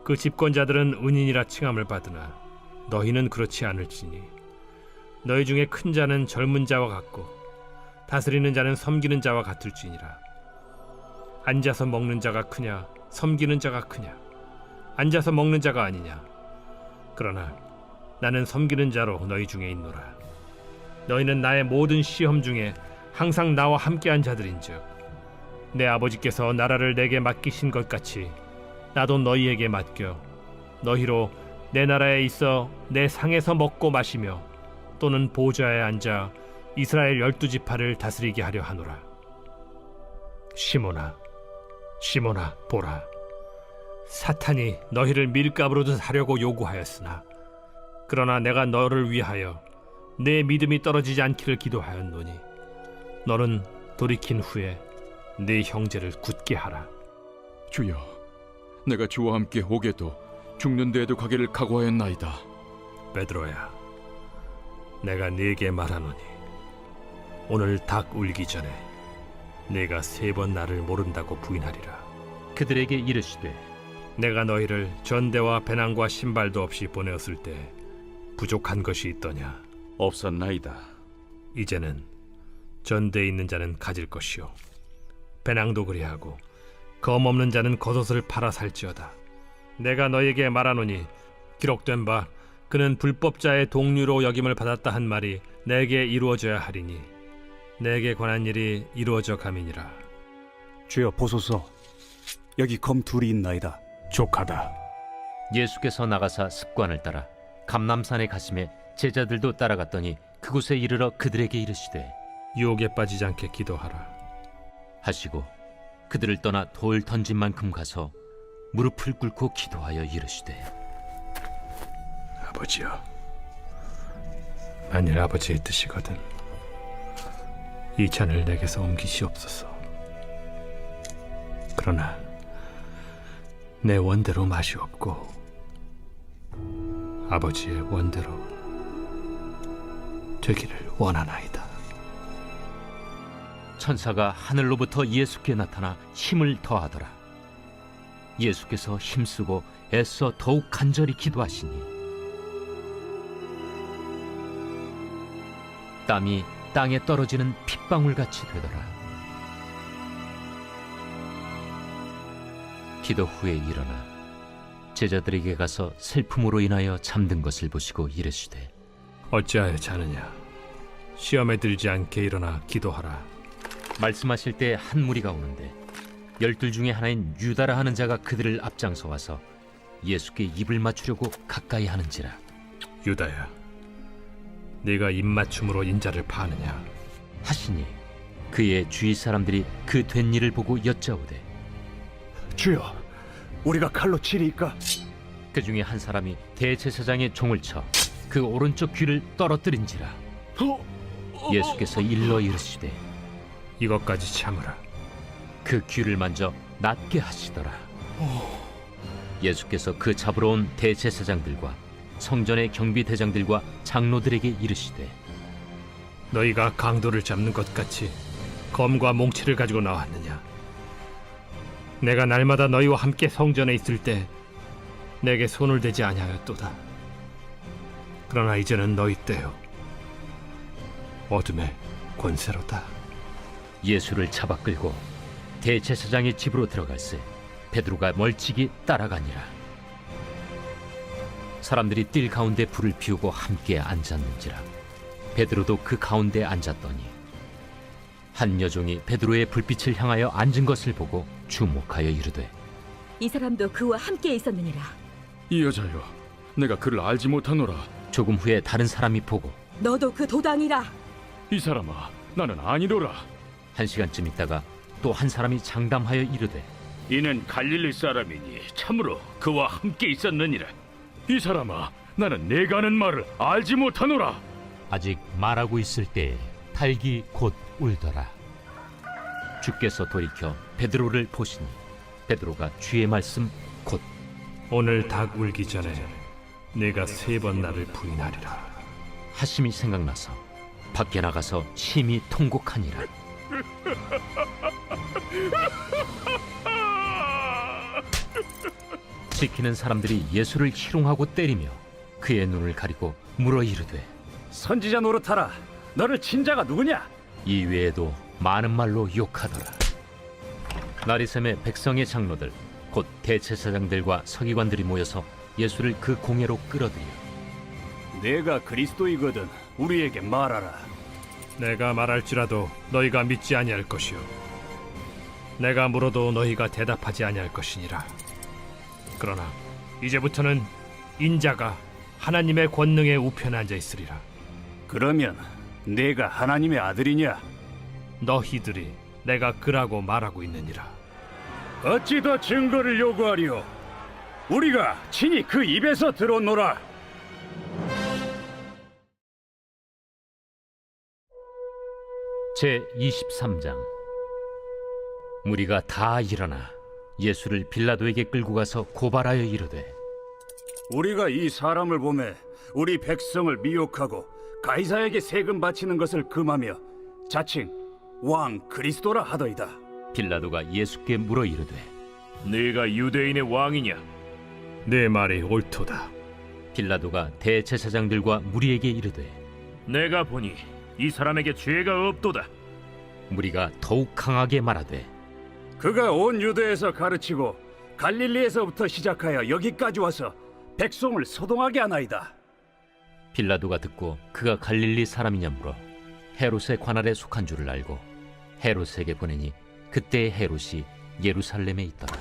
그 집권자들은 은인이라 칭함을 받으나 너희는 그렇지 않을지니 너희 중에 큰 자는 젊은 자와 같고 다스리는 자는 섬기는 자와 같을지니라. 앉아서 먹는 자가 크냐 섬기는 자가 크냐? 앉아서 먹는 자가 아니냐? 그러나 나는 섬기는 자로 너희 중에 있노라. 너희는 나의 모든 시험 중에 항상 나와 함께한 자들인즉 내 아버지께서 나라를 내게 맡기신 것 같이 나도 너희에게 맡겨 너희로 내 나라에 있어 내 상에서 먹고 마시며 또는 보좌에 앉아 이스라엘 12지파를 다스리게 하려 하노라. 시몬아, 시몬아, 보라, 사탄이 너희를 밀가부르듯 하려고 요구하였으나 그러나 내가 너를 위하여 내 믿음이 떨어지지 않기를 기도하였노니 너는 돌이킨 후에 네 형제를 굳게 하라. 주여, 내가 주와 함께 오게도 죽는 데에도 가기를 각오하였나이다. 베드로야, 내가 네게 말하노니 오늘 닭 울기 전에 네가 3번 나를 모른다고 부인하리라. 그들에게 이르시되 내가 너희를 전대와 배낭과 신발도 없이 보내었을 때 부족한 것이 있더냐? 없었나이다. 이제는 전대에 있는 자는 가질 것이요 배낭도 그리하고 검 없는 자는 겉옷을 팔아 살지어다. 내가 너에게 말하노니 기록된 바 그는 불법자의 동류로 여김을 받았다 한 말이 내게 이루어져야 하리니 내게 관한 일이 이루어져 감이니라. 주여 보소서, 여기 검 둘이 있나이다. 족하다. 예수께서 나가사 습관을 따라 감람산에 가심에 제자들도 따라갔더니 그곳에 이르러 그들에게 이르시되 유혹에 빠지지 않게 기도하라 하시고 그들을 떠나 돌 던진 만큼 가서 무릎을 꿇고 기도하여 이르시되 아버지여, 만일 아버지의 뜻이거든 이 잔을 내게서 옮기시옵소서. 그러나 내 원대로 마시옵고 아버지의 원대로 되기를 원하나이다. 천사가 하늘로부터 예수께 나타나 힘을 더하더라. 예수께서 힘쓰고 애써 더욱 간절히 기도하시니 땀이 땅에 떨어지는 핏방울같이 되더라. 기도 후에 일어나 제자들에게 가서 슬픔으로 인하여 잠든 것을 보시고 이르시되 어찌하여 자느냐? 시험에 들지 않게 일어나 기도하라. 말씀하실 때 한 무리가 오는데 12 중에 하나인 유다라 하는 자가 그들을 앞장서 와서 예수께 입을 맞추려고 가까이 하는지라. 유다야, 네가 입맞춤으로 인자를 파느냐? 하시니 그의 주위 사람들이 그 된 일을 보고 여짜오되 주여, 우리가 칼로 치리이까? 그 중에 한 사람이 대제사장의 종을 쳐 그 오른쪽 귀를 떨어뜨린지라. 예수께서 일러 이르시되 이것까지 참으라. 그 귀를 만져 낫게 하시더라. 예수께서 그 잡으러 온 대제사장들과 성전의 경비대장들과 장로들에게 이르시되 너희가 강도를 잡는 것 같이 검과 몽치를 가지고 나왔느냐? 내가 날마다 너희와 함께 성전에 있을 때 내게 손을 대지 아니하였도다. 그러나 이제는 너희 때요, 어둠의 권세로다. 예수를 잡아 끌고 대제사장의 집으로 들어갈새 베드로가 멀찍이 따라가니라. 사람들이 뜰 가운데 불을 피우고 함께 앉았는지라. 베드로도 그 가운데 앉았더니 한 여종이 베드로의 불빛을 향하여 앉은 것을 보고 주목하여 이르되 이 사람도 그와 함께 있었느니라. 이 여자여, 내가 그를 알지 못하노라. 조금 후에 다른 사람이 보고 너도 그 도당이라. 이 사람아, 나는 아니로라. 1시간쯤 있다가 또 한 사람이 장담하여 이르되 이는 갈릴리 사람이니 참으로 그와 함께 있었느니라. 이 사람아, 나는 내가 하는 말을 알지 못하노라. 아직 말하고 있을 때에 닭이 곧 울더라. 주께서 돌이켜 베드로를 보시니 베드로가 주의 말씀 곧 오늘 닭 울기 전에 네가 3번 나를 부인하리라 하심이 생각나서 밖에 나가서 심히 통곡하니라. 지키는 사람들이 예수를 희롱하고 때리며 그의 눈을 가리고 물어 이르되 선지자 노릇하라. 너를 친 자가 누구냐? 이 외에도 많은 말로 욕하더라. 나리샘의 백성의 장로들 곧 대제사장들과 서기관들이 모여서 예수를 그 공회로 끌어들여 내가 그리스도이거든 우리에게 말하라. 내가 말할지라도 너희가 믿지 아니할 것이요 내가 물어도 너희가 대답하지 아니할 것이니라. 그러나 이제부터는 인자가 하나님의 권능의 우편에 앉아 있으리라. 그러면 내가 하나님의 아들이냐? 너희들이 내가 그라고 말하고 있느니라. 어찌 더 증거를 요구하리오? 우리가 친히 그 입에서 들었노라. 제23장 무리가 다 일어나 예수를 빌라도에게 끌고 가서 고발하여 이르되 우리가 이 사람을 보매 우리 백성을 미혹하고 가이사에게 세금 바치는 것을 금하며 자칭 왕 그리스도라 하더이다. 빌라도가 예수께 물어 이르되 네가 유대인의 왕이냐? 내 말이 옳도다. 빌라도가 대제사장들과 무리에게 이르되 내가 보니 이 사람에게 죄가 없도다. 무리가 더욱 강하게 말하되 그가 온 유대에서 가르치고 갈릴리에서부터 시작하여 여기까지 와서 백성을 소동하게 하나이다. 빌라도가 듣고 그가 갈릴리 사람이냐 물어 헤롯의 관할에 속한 줄을 알고 헤롯에게 보내니 그때의 헤롯이 예루살렘에 있더라.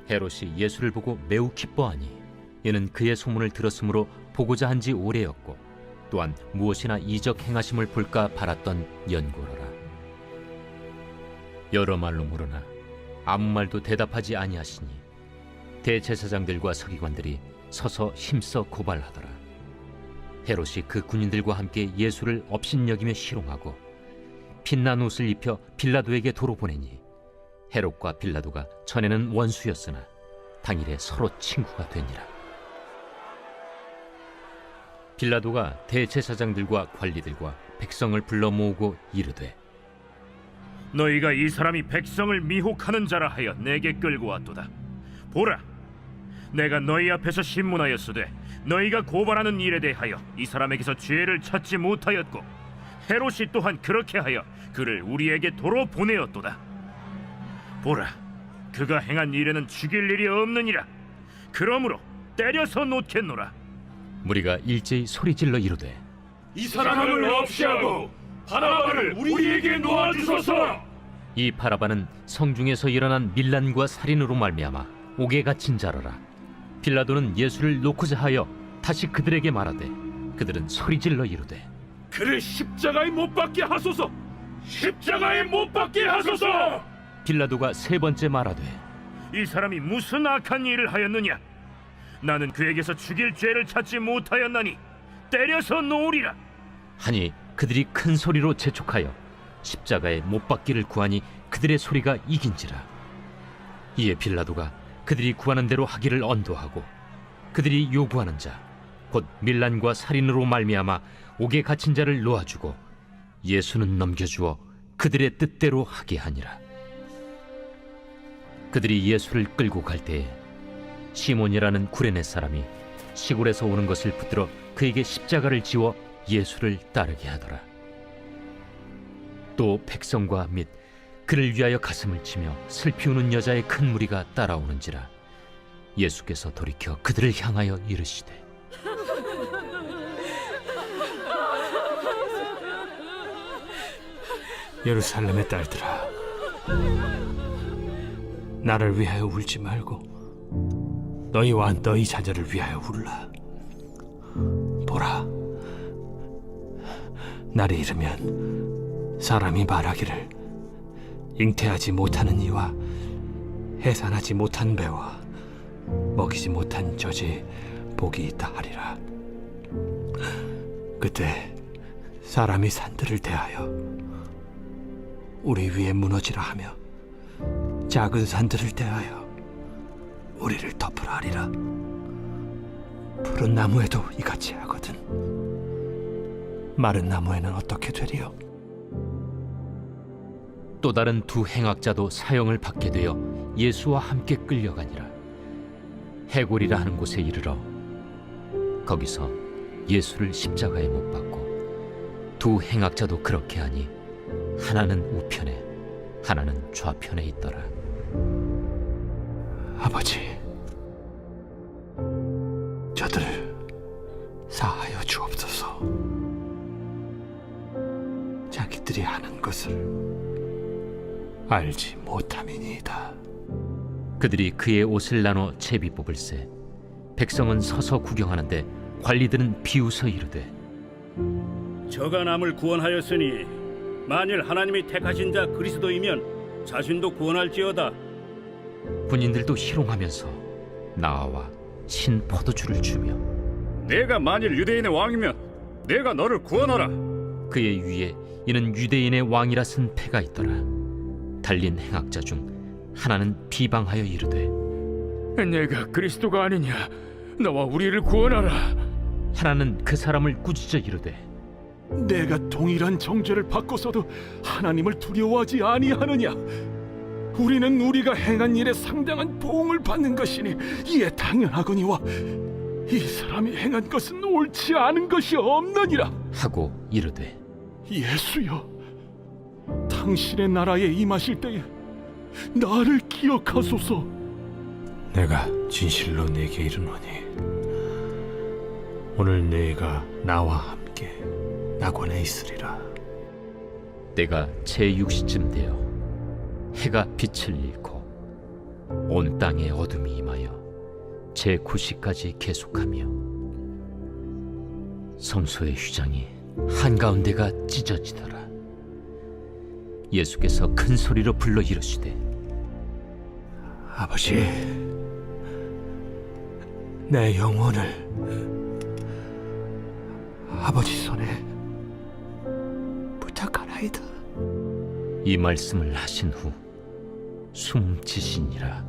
헤롯이 예수를 보고 매우 기뻐하니 이는 그의 소문을 들었으므로 보고자 한 지 오래였고 또한 무엇이나 이적 행하심을 볼까 바랐던 연고로라. 여러 말로 물으나 아무 말도 대답하지 아니하시니 대제사장들과 서기관들이 서서 힘써 고발하더라. 헤롯이 그 군인들과 함께 예수를 업신여기며 희롱하고 빛난 옷을 입혀 빌라도에게 도로 보내니 헤롯과 빌라도가 전에는 원수였으나 당일에 서로 친구가 되니라. 빌라도가 대제사장들과 관리들과 백성을 불러 모으고 이르되 너희가 이 사람이 백성을 미혹하는 자라 하여 내게 끌고 왔도다. 보라, 내가 너희 앞에서 신문하였으되 너희가 고발하는 일에 대하여 이 사람에게서 죄를 찾지 못하였고 헤롯이 또한 그렇게 하여 그를 우리에게 도로 보내었도다. 보라, 그가 행한 일에는 죽일 일이 없느니라. 그러므로 때려서 놓겠노라. 무리가 일제히 소리질러 이르되 이 사람을 없이 하고 바라바를 우리에게 놓아주소서. 이 바라바는 성중에서 일어난 밀란과 살인으로 말미암아 옥에 갇힌 자로라. 빌라도는 예수를 놓고자 하여 다시 그들에게 말하되 그들은 소리질러 이르되 그를 십자가에 못 박게 하소서. 십자가에 못 박게 하소서. 빌라도가 세 번째 말하되 이 사람이 무슨 악한 일을 하였느냐? 나는 그에게서 죽일 죄를 찾지 못하였나니 때려서 놓으리라. 하니 그들이 큰 소리로 재촉하여 십자가에 못 박기를 구하니 그들의 소리가 이긴지라. 이에 빌라도가 그들이 구하는 대로 하기를 언도하고 그들이 요구하는 자 곧 밀란과 살인으로 말미암아 옥에 갇힌 자를 놓아주고 예수는 넘겨주어 그들의 뜻대로 하게 하니라. 그들이 예수를 끌고 갈 때에 시몬이라는 구레네 사람이 시골에서 오는 것을 붙들어 그에게 십자가를 지워 예수를 따르게 하더라. 또 백성과 및 그를 위하여 가슴을 치며 슬피 우는 여자의 큰 무리가 따라오는지라. 예수께서 돌이켜 그들을 향하여 이르시되 예루살렘의 딸들아, 나를 위하여 울지 말고 너희와 너희 자녀를 위하여 울라. 보라, 날이 이르면 사람이 말하기를 잉태하지 못하는 이와 해산하지 못한 배와 먹이지 못한 젖이 복이 있다 하리라. 그때 사람이 산들을 대하여 우리 위에 무너지라 하며 작은 산들을 대하여 우리를 덮으라 하리라. 푸른 나무에도 이같이 하거든 마른 나무에는 어떻게 되리요? 또 다른 두 행악자도 사형을 받게 되어 예수와 함께 끌려가니라. 해골이라 하는 곳에 이르러 거기서 예수를 십자가에 못 박고 두 행악자도 그렇게 하니 하나는 우편에 하나는 좌편에 있더라. 아버지, 저들을 사하여 주옵소서. 자기들이 하는 것을 알지 못함이니이다. 그들이 그의 옷을 나눠 제비 뽑을세. 백성은 서서 구경하는데 관리들은 비웃어 이르되 저가 남을 구원하였으니 만일 하나님이 택하신 자 그리스도이면 자신도 구원할지어다. 군인들도 희롱하면서 나와 신 포도주를 주며 내가 만일 유대인의 왕이면 내가 너를 구원하라. 그의 위에 이는 유대인의 왕이라 쓴 패가 있더라. 달린 행악자 중 하나는 비방하여 이르되 내가 그리스도가 아니냐? 너와 우리를 구원하라. 하나는 그 사람을 꾸짖어 이르되 내가 동일한 정죄를 받고서도 하나님을 두려워하지 아니하느냐? 우리는 우리가 행한 일에 상당한 보응을 받는 것이니 이에 당연하거니와 이 사람이 행한 것은 옳지 않은 것이 없느니라. 하고 이르되 예수여, 당신의 나라에 임하실 때에 나를 기억하소서. 내가 진실로 네게 이르노니 오늘 네가 나와 함께 낙원에 있으리라. 때가 제6시쯤 되어 해가 빛을 잃고 온 땅에 어둠이 임하여 제9시까지 계속하며 성소의 휘장이 한가운데가 찢어지더라. 예수께서 큰 소리로 불러 이르시되 아버지, 내 영혼을 아버지 손에 부탁하나이다. 이 말씀을 하신 후 숨지시니라.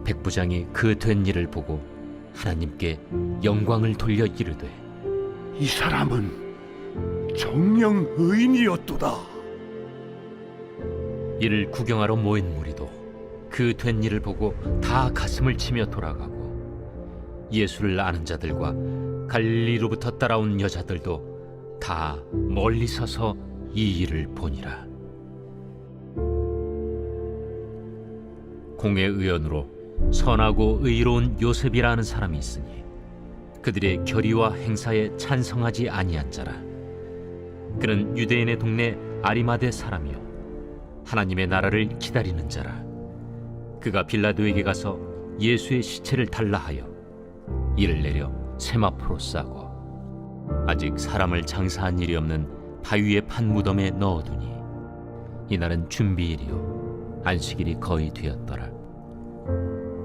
백부장이 그 된 일을 보고 하나님께 영광을 돌려 이르되 이 사람은 정령 의인이었도다. 이를 구경하러 모인 무리도 그 된 일을 보고 다 가슴을 치며 돌아가고 예수를 아는 자들과 갈릴리로부터 따라온 여자들도 다 멀리 서서 이 일을 보니라. 공회 의원으로 선하고 의로운 요셉이라는 사람이 있으니 그들의 결의와 행사에 찬성하지 아니한 자라. 그는 유대인의 동네 아리마대 사람이요 하나님의 나라를 기다리는 자라. 그가 빌라도에게 가서 예수의 시체를 달라 하여 이를 내려 세마포로 싸고 아직 사람을 장사한 일이 없는 바위에 판 무덤에 넣어두니 이날은 준비일이요 안식일이 거의 되었더라.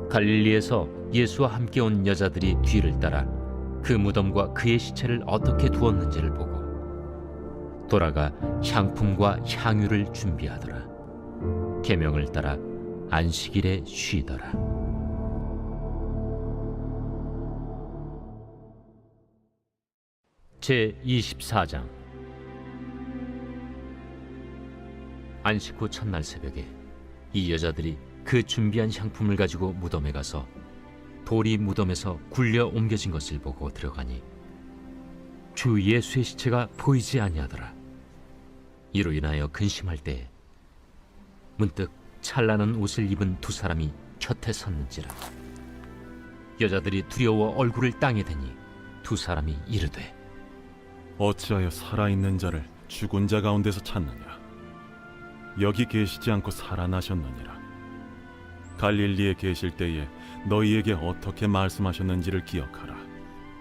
갈릴리에서 예수와 함께 온 여자들이 뒤를 따라 그 무덤과 그의 시체를 어떻게 두었는지를 보고 돌아가 향품과 향유를 준비하더라. 계명을 따라 안식일에 쉬더라. 제24장. 안식 후 첫날 새벽에 이 여자들이 그 준비한 향품을 가지고 무덤에 가서 돌이 무덤에서 굴려 옮겨진 것을 보고 들어가니 주 예수의 시체가 보이지 아니하더라. 이로 인하여 근심할 때에 문득 찬란한 옷을 입은 두 사람이 곁에 섰는지라. 여자들이 두려워 얼굴을 땅에 대니 두 사람이 이르되 어찌하여 살아있는 자를 죽은 자 가운데서 찾느냐? 여기 계시지 않고 살아나셨느니라. 갈릴리에 계실 때에 너희에게 어떻게 말씀하셨는지를 기억하라.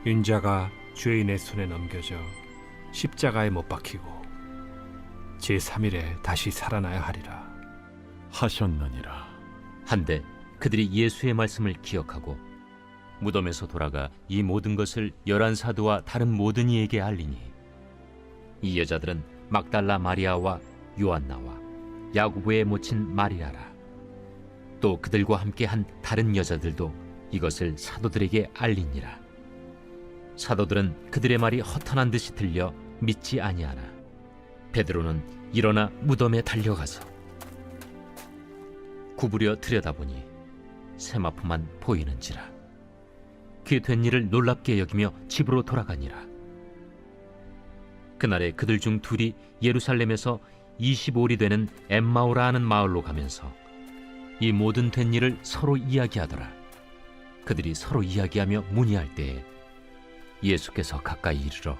인자가 죄인의 손에 넘겨져 십자가에 못 박히고 제3일에 다시 살아나야 하리라 하셨느니라. 한데 그들이 예수의 말씀을 기억하고 무덤에서 돌아가 이 모든 것을 11사도와 다른 모든 이에게 알리니 이 여자들은 막달라 마리아와 요한나와 야고보의 모친 마리아라. 또 그들과 함께 한 다른 여자들도 이것을 사도들에게 알리니라. 사도들은 그들의 말이 허탄한 듯이 들려 믿지 아니하나 베드로는 일어나 무덤에 달려가서 구부려 들여다보니 세마포만 보이는지라. 그 된 일을 놀랍게 여기며 집으로 돌아가니라. 그날에 그들 중 둘이 예루살렘에서 25리 되는 엠마오라 하는 마을로 가면서 이 모든 된 일을 서로 이야기하더라. 그들이 서로 이야기하며 문의할 때에 예수께서 가까이 이르러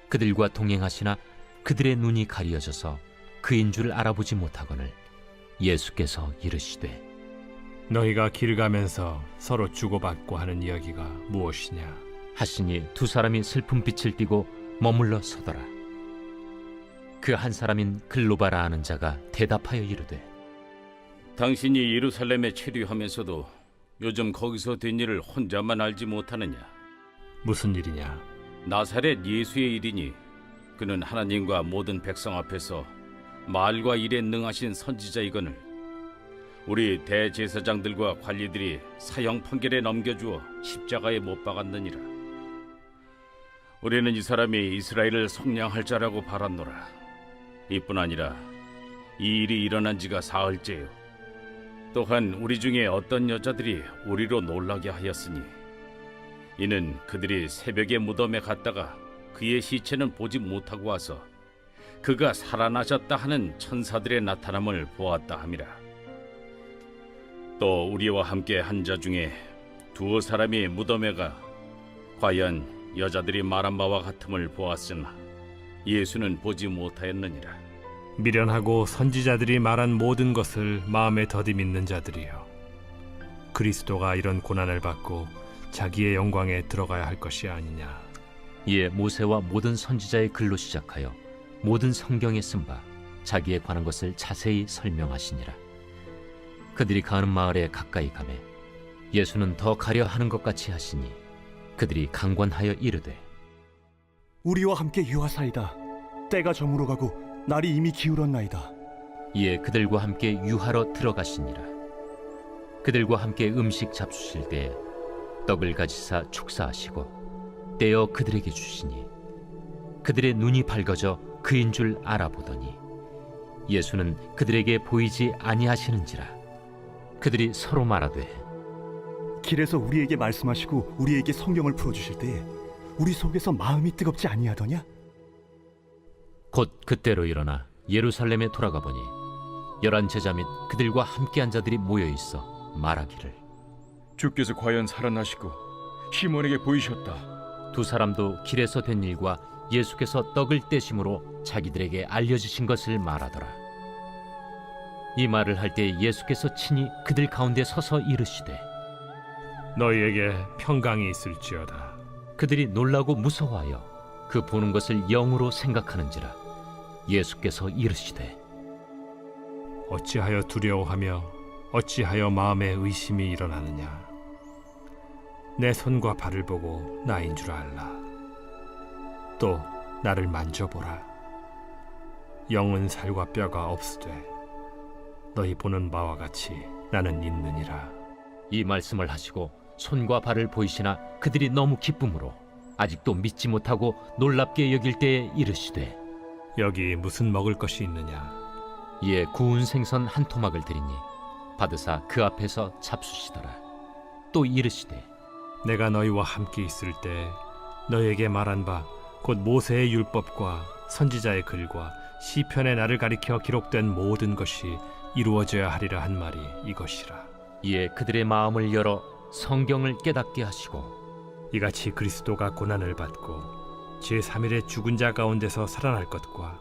그들과 동행하시나 그들의 눈이 가리어져서 그인 줄 알아보지 못하거늘 예수께서 이르시되 너희가 길 가면서 서로 주고받고 하는 이야기가 무엇이냐 하시니 두 사람이 슬픈 빛을 띠고 머물러 서더라. 그 한 사람인 글로바라 하는 자가 대답하여 이르되 당신이 예루살렘에 체류하면서도 요즘 거기서 된 일을 혼자만 알지 못하느냐? 무슨 일이냐? 나사렛 예수의 일이니 그는 하나님과 모든 백성 앞에서 말과 일에 능하신 선지자이거늘 우리 대제사장들과 관리들이 사형 판결에 넘겨주어 십자가에 못 박았느니라. 우리는 이 사람이 이스라엘을 속량할 자라고 바랐노라. 이뿐 아니라 이 일이 일어난 지가 사흘째요. 또한 우리 중에 어떤 여자들이 우리로 놀라게 하였으니 이는 그들이 새벽에 무덤에 갔다가 그의 시체는 보지 못하고 와서 그가 살아나셨다 하는 천사들의 나타남을 보았다 함이라. 또 우리와 함께 한 자 중에 두어 사람이 무덤에 가 과연 여자들이 말한 바와 같음을 보았으나 예수는 보지 못하였느니라. 미련하고 선지자들이 말한 모든 것을 마음에 더디 믿는 자들이여, 그리스도가 이런 고난을 받고 자기의 영광에 들어가야 할 것이 아니냐. 이에 모세와 모든 선지자의 글로 시작하여 모든 성경에 쓴 바 자기에 관한 것을 자세히 설명하시니라. 그들이 가는 마을에 가까이 가매 예수는 더 가려 하는 것 같이 하시니 그들이 강권하여 이르되 우리와 함께 유하사이다. 때가 저물어 가고 날이 이미 기울었나이다. 이에 그들과 함께 유하러 들어가시니라. 그들과 함께 음식 잡수실 때 떡을 가지사 축사하시고 떼어 그들에게 주시니 그들의 눈이 밝아져 그인 줄 알아보더니 예수는 그들에게 보이지 아니하시는지라. 그들이 서로 말하되 길에서 우리에게 말씀하시고 우리에게 성경을 풀어주실 때에 우리 속에서 마음이 뜨겁지 아니하더냐? 곧 그때로 일어나 예루살렘에 돌아가 보니 11 제자 및 그들과 함께한 자들이 모여 있어 말하기를 주께서 과연 살아나시고 시몬에게 보이셨다. 두 사람도 길에서 된 일과 예수께서 떡을 떼심으로 자기들에게 알려주신 것을 말하더라. 이 말을 할 때 예수께서 친히 그들 가운데 서서 이르시되 너희에게 평강이 있을지어다. 그들이 놀라고 무서워하여 그 보는 것을 영으로 생각하는지라. 예수께서 이르시되 어찌하여 두려워하며 어찌하여 마음에 의심이 일어나느냐. 내 손과 발을 보고 나인 줄 알라. 또 나를 만져보라. 영은 살과 뼈가 없으되 너희 보는 바와 같이 나는 있느니라. 이 말씀을 하시고 손과 발을 보이시나 그들이 너무 기쁨으로 아직도 믿지 못하고 놀랍게 여길 때에 이르시되 여기 무슨 먹을 것이 있느냐. 이에 구운 생선 한 토막을 드리니 받으사 그 앞에서 잡수시더라. 또 이르시되 내가 너희와 함께 있을 때 너희에게 말한 바 곧 모세의 율법과 선지자의 글과 시편의 나를 가리켜 기록된 모든 것이 이루어져야 하리라 한 말이 이것이라. 이에 그들의 마음을 열어 성경을 깨닫게 하시고 이같이 그리스도가 고난을 받고 제3일에 죽은 자 가운데서 살아날 것과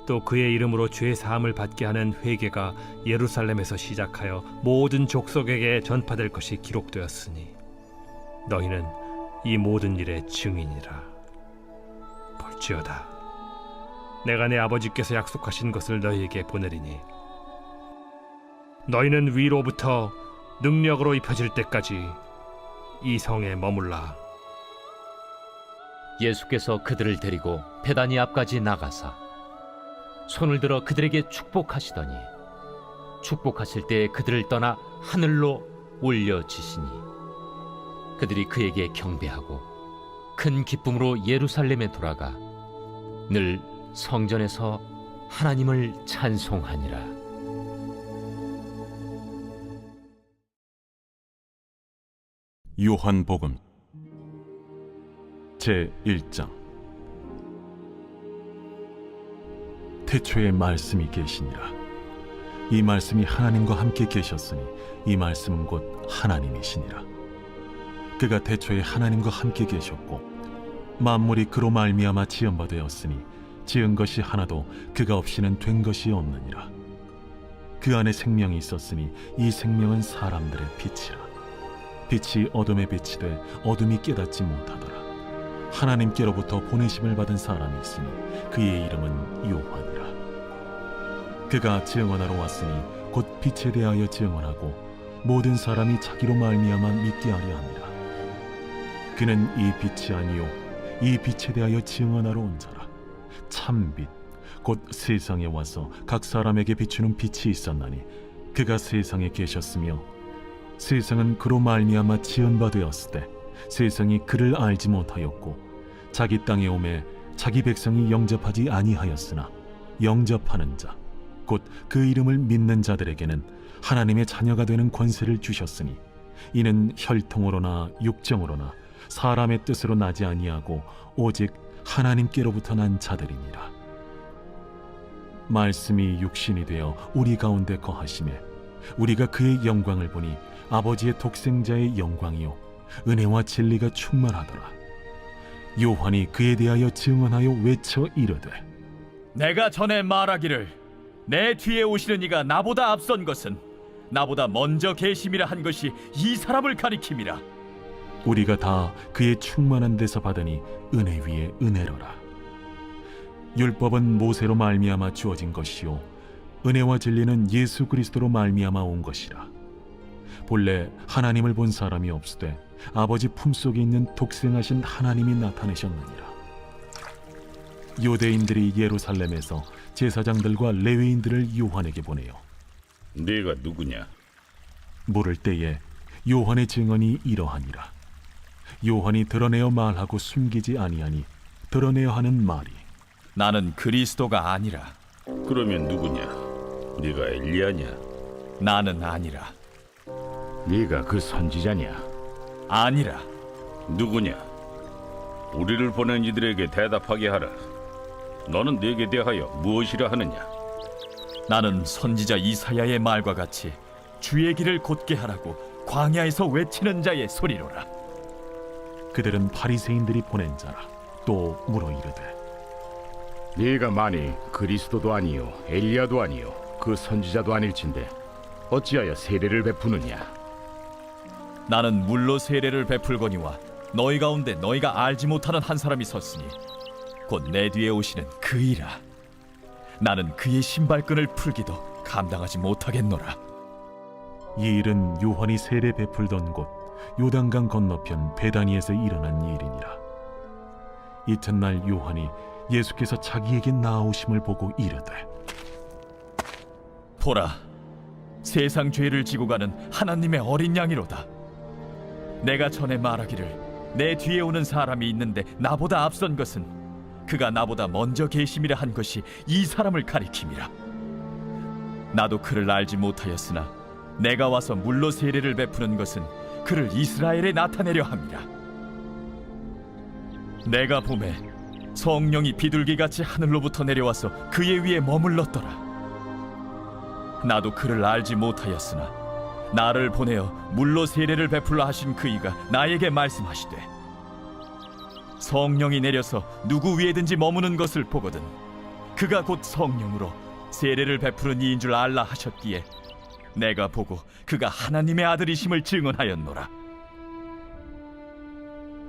또 그의 이름으로 죄 사함을 받게 하는 회개가 예루살렘에서 시작하여 모든 족속에게 전파될 것이 기록되었으니 너희는 이 모든 일의 증인이라. 볼지어다 내가 내 아버지께서 약속하신 것을 너희에게 보내리니 너희는 위로부터 능력으로 입혀질 때까지 이 성에 머물라. 예수께서 그들을 데리고 베다니 앞까지 나가사 손을 들어 그들에게 축복하시더니 축복하실 때 그들을 떠나 하늘로 올려지시니 그들이 그에게 경배하고 큰 기쁨으로 예루살렘에 돌아가 늘 성전에서 하나님을 찬송하니라. 요한복음 제1장. 태초에 말씀이 계시니라. 이 말씀이 하나님과 함께 계셨으니 이 말씀은 곧 하나님이시니라. 그가 태초에 하나님과 함께 계셨고 만물이 그로 말미암아 지은 바 되었으니 지은 것이 하나도 그가 없이는 된 것이 없느니라. 그 안에 생명이 있었으니 이 생명은 사람들의 빛이라. 빛이 어둠에 비치되 어둠이 깨닫지 못하더라. 하나님께로부터 보내심을 받은 사람이 있으니 그의 이름은 요한이라. 그가 증언하러 왔으니 곧 빛에 대하여 증언하고 모든 사람이 자기로 말미암아 믿게 하려 함이라. 그는 이 빛이 아니요 이 빛에 대하여 증언하러 온 자라. 참빛 곧 세상에 와서 각 사람에게 비추는 빛이 있었나니 그가 세상에 계셨으며 세상은 그로 말미암아 지은 바 되었으되 세상이 그를 알지 못하였고 자기 땅에 오매 자기 백성이 영접하지 아니하였으나 영접하는 자 곧 그 이름을 믿는 자들에게는 하나님의 자녀가 되는 권세를 주셨으니 이는 혈통으로나 육정으로나 사람의 뜻으로 나지 아니하고 오직 하나님께로부터 난 자들이니라. 말씀이 육신이 되어 우리 가운데 거하심에 우리가 그의 영광을 보니 아버지의 독생자의 영광이요 은혜와 진리가 충만하더라. 요한이 그에 대하여 증언하여 외쳐 이르되 내가 전에 말하기를 내 뒤에 오시는 이가 나보다 앞선 것은 나보다 먼저 계심이라 한 것이 이 사람을 가리킴이라. 우리가 다 그의 충만한 데서 받으니 은혜 위에 은혜로라. 율법은 모세로 말미암아 주어진 것이요 은혜와 진리는 예수 그리스도로 말미암아 온 것이라. 본래 하나님을 본 사람이 없으되 아버지 품속에 있는 독생하신 하나님이 나타내셨느니라. 유대인들이 예루살렘에서 제사장들과 레위인들을 요한에게 보내요. 네가 누구냐? 물을 때에 요한의 증언이 이러하니라. 요한이 드러내어 말하고 숨기지 아니하니 드러내어 하는 말이 나는 그리스도가 아니라 그러면 누구냐? 네가 엘리야냐? 나는 아니라. 네가 그 선지자냐? 아니라. 누구냐? 우리를 보낸 이들에게 대답하게 하라. 너는 내게 대하여 무엇이라 하느냐? 나는 선지자 이사야의 말과 같이 주의 길을 곧게 하라고 광야에서 외치는 자의 소리로라. 그들은 바리새인들이 보낸 자라. 또 물어 이르되 네가 만일 그리스도도 아니요 엘리야도 아니요 그 선지자도 아닐진데 어찌하여 세례를 베푸느냐? 나는 물로 세례를 베풀거니와 너희 가운데 너희가 알지 못하는 한 사람이 섰으니 곧 내 뒤에 오시는 그이라. 나는 그의 신발끈을 풀기도 감당하지 못하겠노라. 이 일은 요한이 세례 베풀던 곳 요단강 건너편 베다니에서 일어난 일이니라. 이튿날 요한이 예수께서 자기에게 나아오심을 보고 이르되 보라, 세상 죄를 지고 가는 하나님의 어린 양이로다. 내가 전에 말하기를 내 뒤에 오는 사람이 있는데 나보다 앞선 것은 그가 나보다 먼저 계심이라 한 것이 이 사람을 가리킴이라. 나도 그를 알지 못하였으나 내가 와서 물로 세례를 베푸는 것은 그를 이스라엘에 나타내려 함이라. 내가 보매 성령이 비둘기같이 하늘로부터 내려와서 그의 위에 머물렀더라. 나도 그를 알지 못하였으나 나를 보내어 물로 세례를 베풀라 하신 그이가 나에게 말씀하시되 성령이 내려서 누구 위에든지 머무는 것을 보거든 그가 곧 성령으로 세례를 베푸는 이인 줄 알라 하셨기에 내가 보고 그가 하나님의 아들이심을 증언하였노라.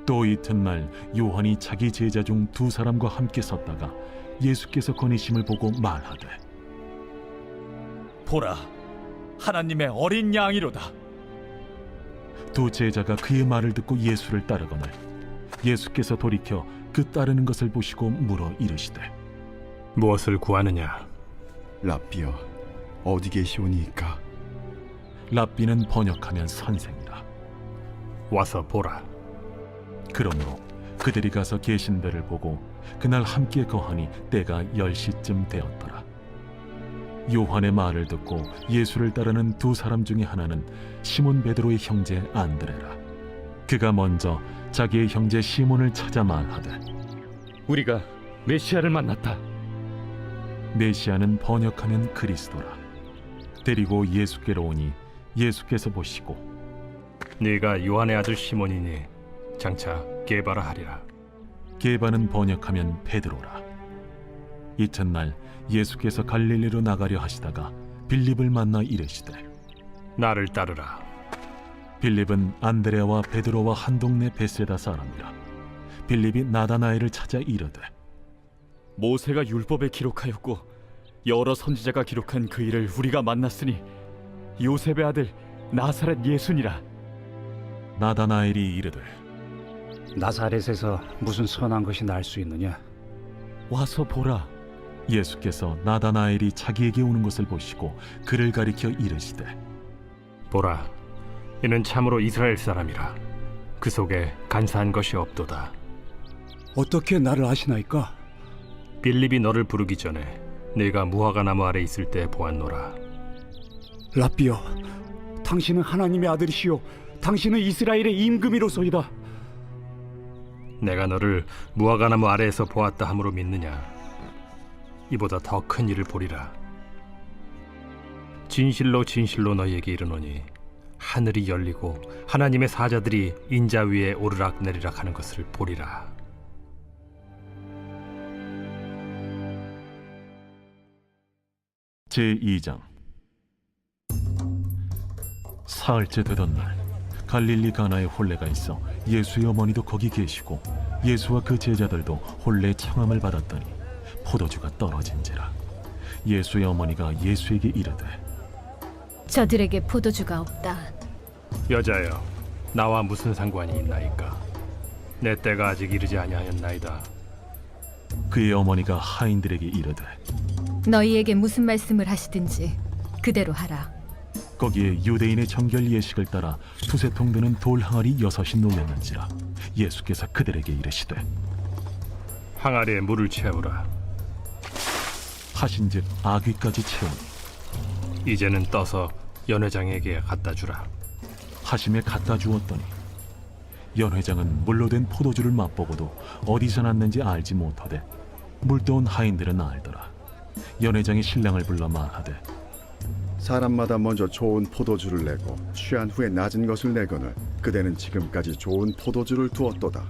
또 이튿날 요한이 자기 제자 중 두 사람과 함께 섰다가 예수께서 거니심을 보고 말하되 보라, 하나님의 어린 양이로다. 두 제자가 그의 말을 듣고 예수를 따르거늘 예수께서 돌이켜 그 따르는 것을 보시고 물어 이르시되 무엇을 구하느냐? 랍비여, 어디 계시오니이까? 랍비는 번역하면 선생이라. 와서 보라. 그러므로 그들이 가서 계신 데를 보고 그날 함께 거하니 때가 10시쯤 되었더라. 요한의 말을 듣고 예수를 따르는 두 사람 중에 하나는 시몬 베드로의 형제 안드레라. 그가 먼저 자기의 형제 시몬을 찾아 말하되 우리가 메시아를 만났다. 메시아는 번역하면 그리스도라. 데리고 예수께로 오니 예수께서 보시고 네가 요한의 아들 시몬이니 장차 게바라 하리라. 게바는 번역하면 베드로라. 이튿날 예수께서 갈릴리로 나가려 하시다가 빌립을 만나 이르시되 나를 따르라. 빌립은 안드레아와 베드로와 한 동네 베세다 사람이라. 빌립이 나다나엘을 찾아 이르되 모세가 율법에 기록하였고 여러 선지자가 기록한 그 일을 우리가 만났으니 요셉의 아들 나사렛 예수니라. 나다나엘이 이르되 나사렛에서 무슨 선한 것이 날 수 있느냐? 와서 보라. 예수께서 나다나엘이 자기에게 오는 것을 보시고 그를 가리켜 이르시되 보라, 이는 참으로 이스라엘 사람이라. 그 속에 간사한 것이 없도다. 어떻게 나를 아시나이까? 빌립이 너를 부르기 전에 네가 무화과 나무 아래 있을 때 보았노라. 랍비여, 당신은 하나님의 아들이시요 당신은 이스라엘의 임금이로소이다. 내가 너를 무화과 나무 아래에서 보았다 함으로 믿느냐? 이보다 더 큰 일을 보리라. 진실로 진실로 너희에게 이르노니 하늘이 열리고 하나님의 사자들이 인자 위에 오르락 내리락 하는 것을 보리라. 제2장. 사흘째 되던 날 갈릴리 가나에 혼례가 있어 예수의 어머니도 거기 계시고 예수와 그 제자들도 혼례 청함을 받았더니 포도주가 떨어진지라. 예수의 어머니가 예수에게 이르되 저들에게 포도주가 없다. 여자여, 나와 무슨 상관이 있나이까? 내 때가 아직 이르지 아니하였나이다. 그의 어머니가 하인들에게 이르되 너희에게 무슨 말씀을 하시든지 그대로 하라. 거기에 유대인의 정결 예식을 따라 두세 통 되는 돌 항아리 6이 놓였는지라. 예수께서 그들에게 이르시되 항아리에 물을 채우라. 하신즉 아귀까지 채우니 이제는 떠서 연회장에게 갖다 주라. 하심에 갖다 주었더니 연회장은 물로 된 포도주를 맛보고도 어디서 났는지 알지 못하되 물떠온 하인들은 알더라. 연회장이 신랑을 불러 말하되 사람마다 먼저 좋은 포도주를 내고 취한 후에 낮은 것을 내거늘 그대는 지금까지 좋은 포도주를 두었도다.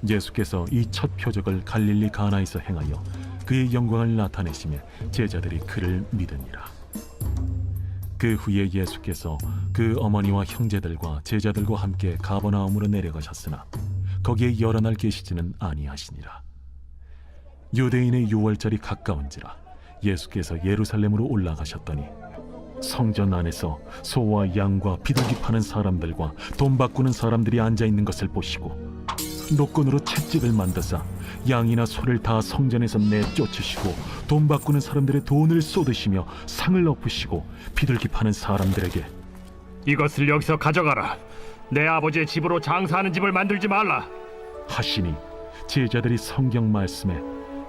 예수께서 이 첫 표적을 갈릴리 가나에서 행하여 그의 영광을 나타내시며 제자들이 그를 믿으니라. 그 후에 예수께서 그 어머니와 형제들과 제자들과 함께 가버나움으로 내려가셨으나 거기에 여러 날 계시지는 아니하시니라. 유대인의 유월절이 가까운지라 예수께서 예루살렘으로 올라가셨더니 성전 안에서 소와 양과 비둘기 파는 사람들과 돈 바꾸는 사람들이 앉아 있는 것을 보시고 노건으로 채찍을 만드사 양이나 소를 다 성전에서 내쫓으시고 돈 바꾸는 사람들의 돈을 쏟으시며 상을 엎으시고 비둘기 파는 사람들에게 이것을 여기서 가져가라. 내 아버지의 집으로 장사하는 집을 만들지 말라 하시니 제자들이 성경 말씀에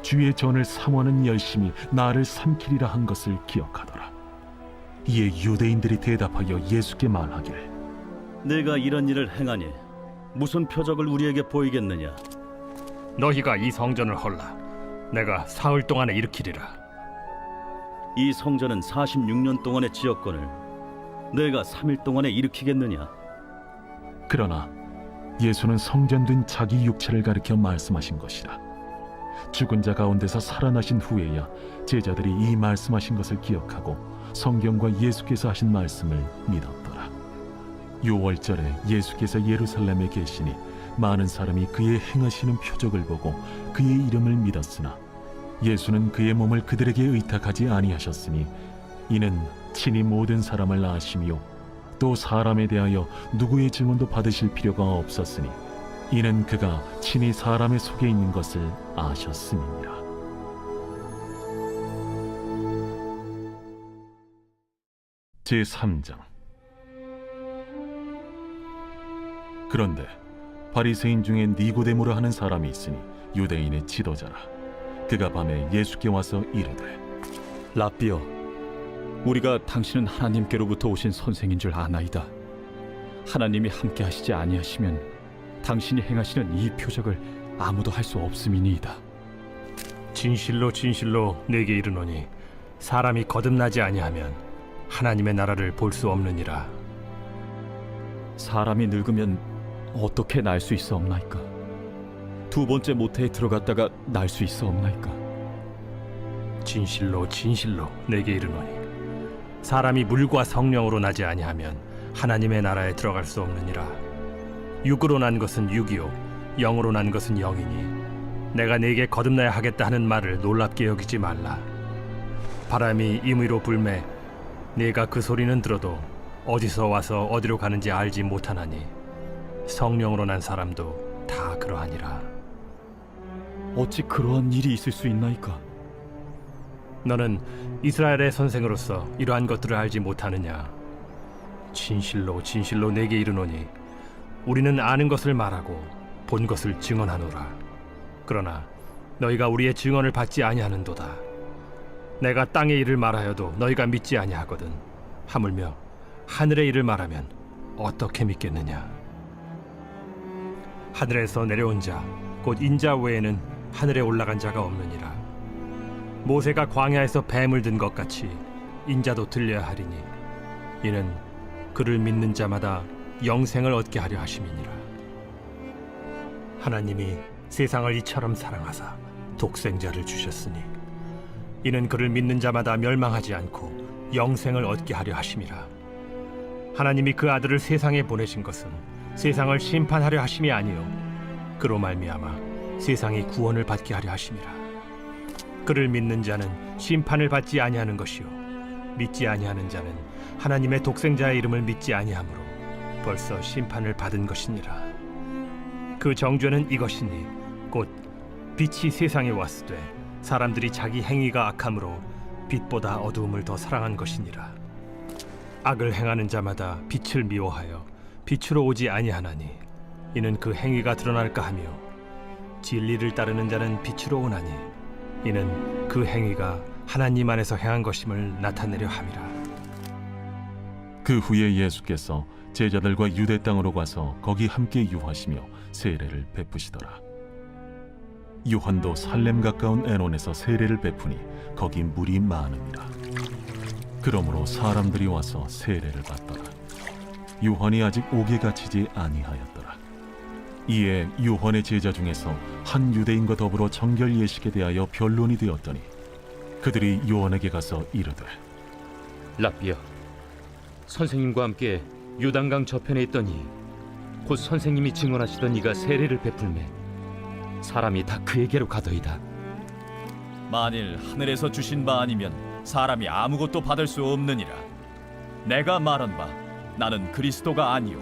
주의 전을 사모하는 열심히 나를 삼키리라 한 것을 기억하더라. 이에 유대인들이 대답하여 예수께 말하기를 내가 이런 일을 행하니 무슨 표적을 우리에게 보이겠느냐? 너희가 이 성전을 헐라. 내가 사흘 동안에 일으키리라. 이 성전은 46년 동안의 지었거늘 내가 3일 동안에 일으키겠느냐? 그러나 예수는 성전된 자기 육체를 가리켜 말씀하신 것이라. 죽은 자 가운데서 살아나신 후에야 제자들이 이 말씀하신 것을 기억하고 성경과 예수께서 하신 말씀을 믿었더라. 유월절에 예수께서 예루살렘에 계시니 많은 사람이 그의 행하시는 표적을 보고 그의 이름을 믿었으나 예수는 그의 몸을 그들에게 의탁하지 아니하셨으니 이는 친히 모든 사람을 아시며 또 사람에 대하여 누구의 증언도 받으실 필요가 없었으니 이는 그가 친히 사람의 속에 있는 것을 아셨음이니라. 제3장. 그런데 바리새인 중에 니고데모라 하는 사람이 있으니 유대인의 지도자라. 그가 밤에 예수께 와서 이르되 라삐여, 우리가 당신은 하나님께로부터 오신 선생인 줄 아나이다. 하나님이 함께 하시지 아니하시면 당신이 행하시는 이 표적을 아무도 할 수 없음이니이다. 진실로 진실로 내게 이르노니 사람이 거듭나지 아니하면 하나님의 나라를 볼 수 없느니라. 사람이 늙으면 어떻게 날 수 있어 없나이까? 두 번째 모태에 들어갔다가 날 수 있어 없나이까? 진실로 진실로 내게 이르노니 사람이 물과 성령으로 나지 아니하면 하나님의 나라에 들어갈 수 없느니라. 육으로 난 것은 육이요 영으로 난 것은 영이니 내가 네게 거듭나야 하겠다 하는 말을 놀랍게 여기지 말라. 바람이 임의로 불매 네가 그 소리는 들어도 어디서 와서 어디로 가는지 알지 못하나니 성령으로 난 사람도 다 그러하니라. 어찌 그러한 일이 있을 수 있나이까? 너는 이스라엘의 선생으로서 이러한 것들을 알지 못하느냐? 진실로 진실로 내게 이르노니 우리는 아는 것을 말하고 본 것을 증언하노라. 그러나 너희가 우리의 증언을 받지 아니하는도다. 내가 땅의 일을 말하여도 너희가 믿지 아니하거든. 하물며 하늘의 일을 말하면 어떻게 믿겠느냐? 하늘에서 내려온 자 곧 인자 외에는 하늘에 올라간 자가 없느니라. 모세가 광야에서 뱀을 든 것 같이 인자도 들려야 하리니 이는 그를 믿는 자마다 영생을 얻게 하려 하심이니라. 하나님이 세상을 이처럼 사랑하사 독생자를 주셨으니 이는 그를 믿는 자마다 멸망하지 않고 영생을 얻게 하려 하심이라. 하나님이 그 아들을 세상에 보내신 것은 세상을 심판하려 하심이 아니요 그로 말미암아 세상이 구원을 받게 하려 하심이라. 그를 믿는 자는 심판을 받지 아니하는 것이요 믿지 아니하는 자는 하나님의 독생자의 이름을 믿지 아니하므로 벌써 심판을 받은 것이니라. 그 정죄는 이것이니 곧 빛이 세상에 왔으되 사람들이 자기 행위가 악함으로 빛보다 어두움을 더 사랑한 것이니라. 악을 행하는 자마다 빛을 미워하여 빛으로 오지 아니하나니 이는 그 행위가 드러날까 하며 진리를 따르는 자는 빛으로 오나니 이는 그 행위가 하나님 안에서 행한 것임을 나타내려 함이라. 그 후에 예수께서 제자들과 유대 땅으로 가서 거기 함께 유하시며 세례를 베푸시더라. 요한도 살렘 가까운 에논에서 세례를 베푸니 거기 물이 많음이라. 그러므로 사람들이 와서 세례를 받더라. 요한이 아직 옥에 갇히지 아니하였더라. 이에 요한의 제자 중에서 한 유대인과 더불어 정결 예식에 대하여 변론이 되었더니 그들이 요한에게 가서 이르되, 랍비여, 선생님과 함께 요단강 저편에 있더니 곧 선생님이 증언하시던 이가 세례를 베풀매 사람이 다 그에게로 가더이다. 만일 하늘에서 주신 바 아니면 사람이 아무것도 받을 수 없느니라. 내가 말한 바 나는 그리스도가 아니요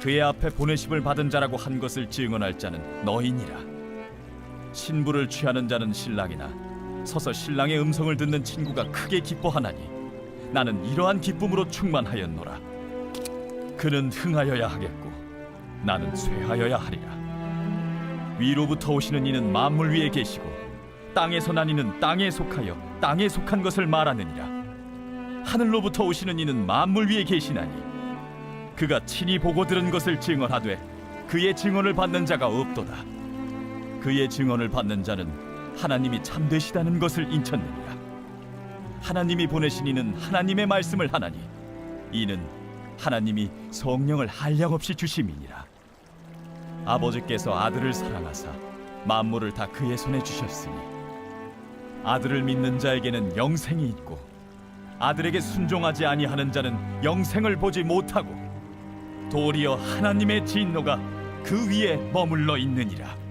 그의 앞에 보내심을 받은 자라고 한 것을 증언할 자는 너희니라. 신부를 취하는 자는 신랑이나 서서 신랑의 음성을 듣는 친구가 크게 기뻐하나니 나는 이러한 기쁨으로 충만하였노라. 그는 흥하여야 하겠고 나는 쇠하여야 하리라. 위로부터 오시는 이는 만물 위에 계시고 땅에서 난 이는 땅에 속하여 땅에 속한 것을 말하느니라. 하늘로부터 오시는 이는 만물 위에 계시나니 그가 친히 보고 들은 것을 증언하되 그의 증언을 받는 자가 없도다. 그의 증언을 받는 자는 하나님이 참되시다는 것을 인쳤느니라. 하나님이 보내신 이는 하나님의 말씀을 하나니 이는 하나님이 성령을 한량없이 주심이니라. 아버지께서 아들을 사랑하사 만물을 다 그의 손에 주셨으니 아들을 믿는 자에게는 영생이 있고 아들에게 순종하지 아니하는 자는 영생을 보지 못하고 도리어 하나님의 진노가 그 위에 머물러 있느니라.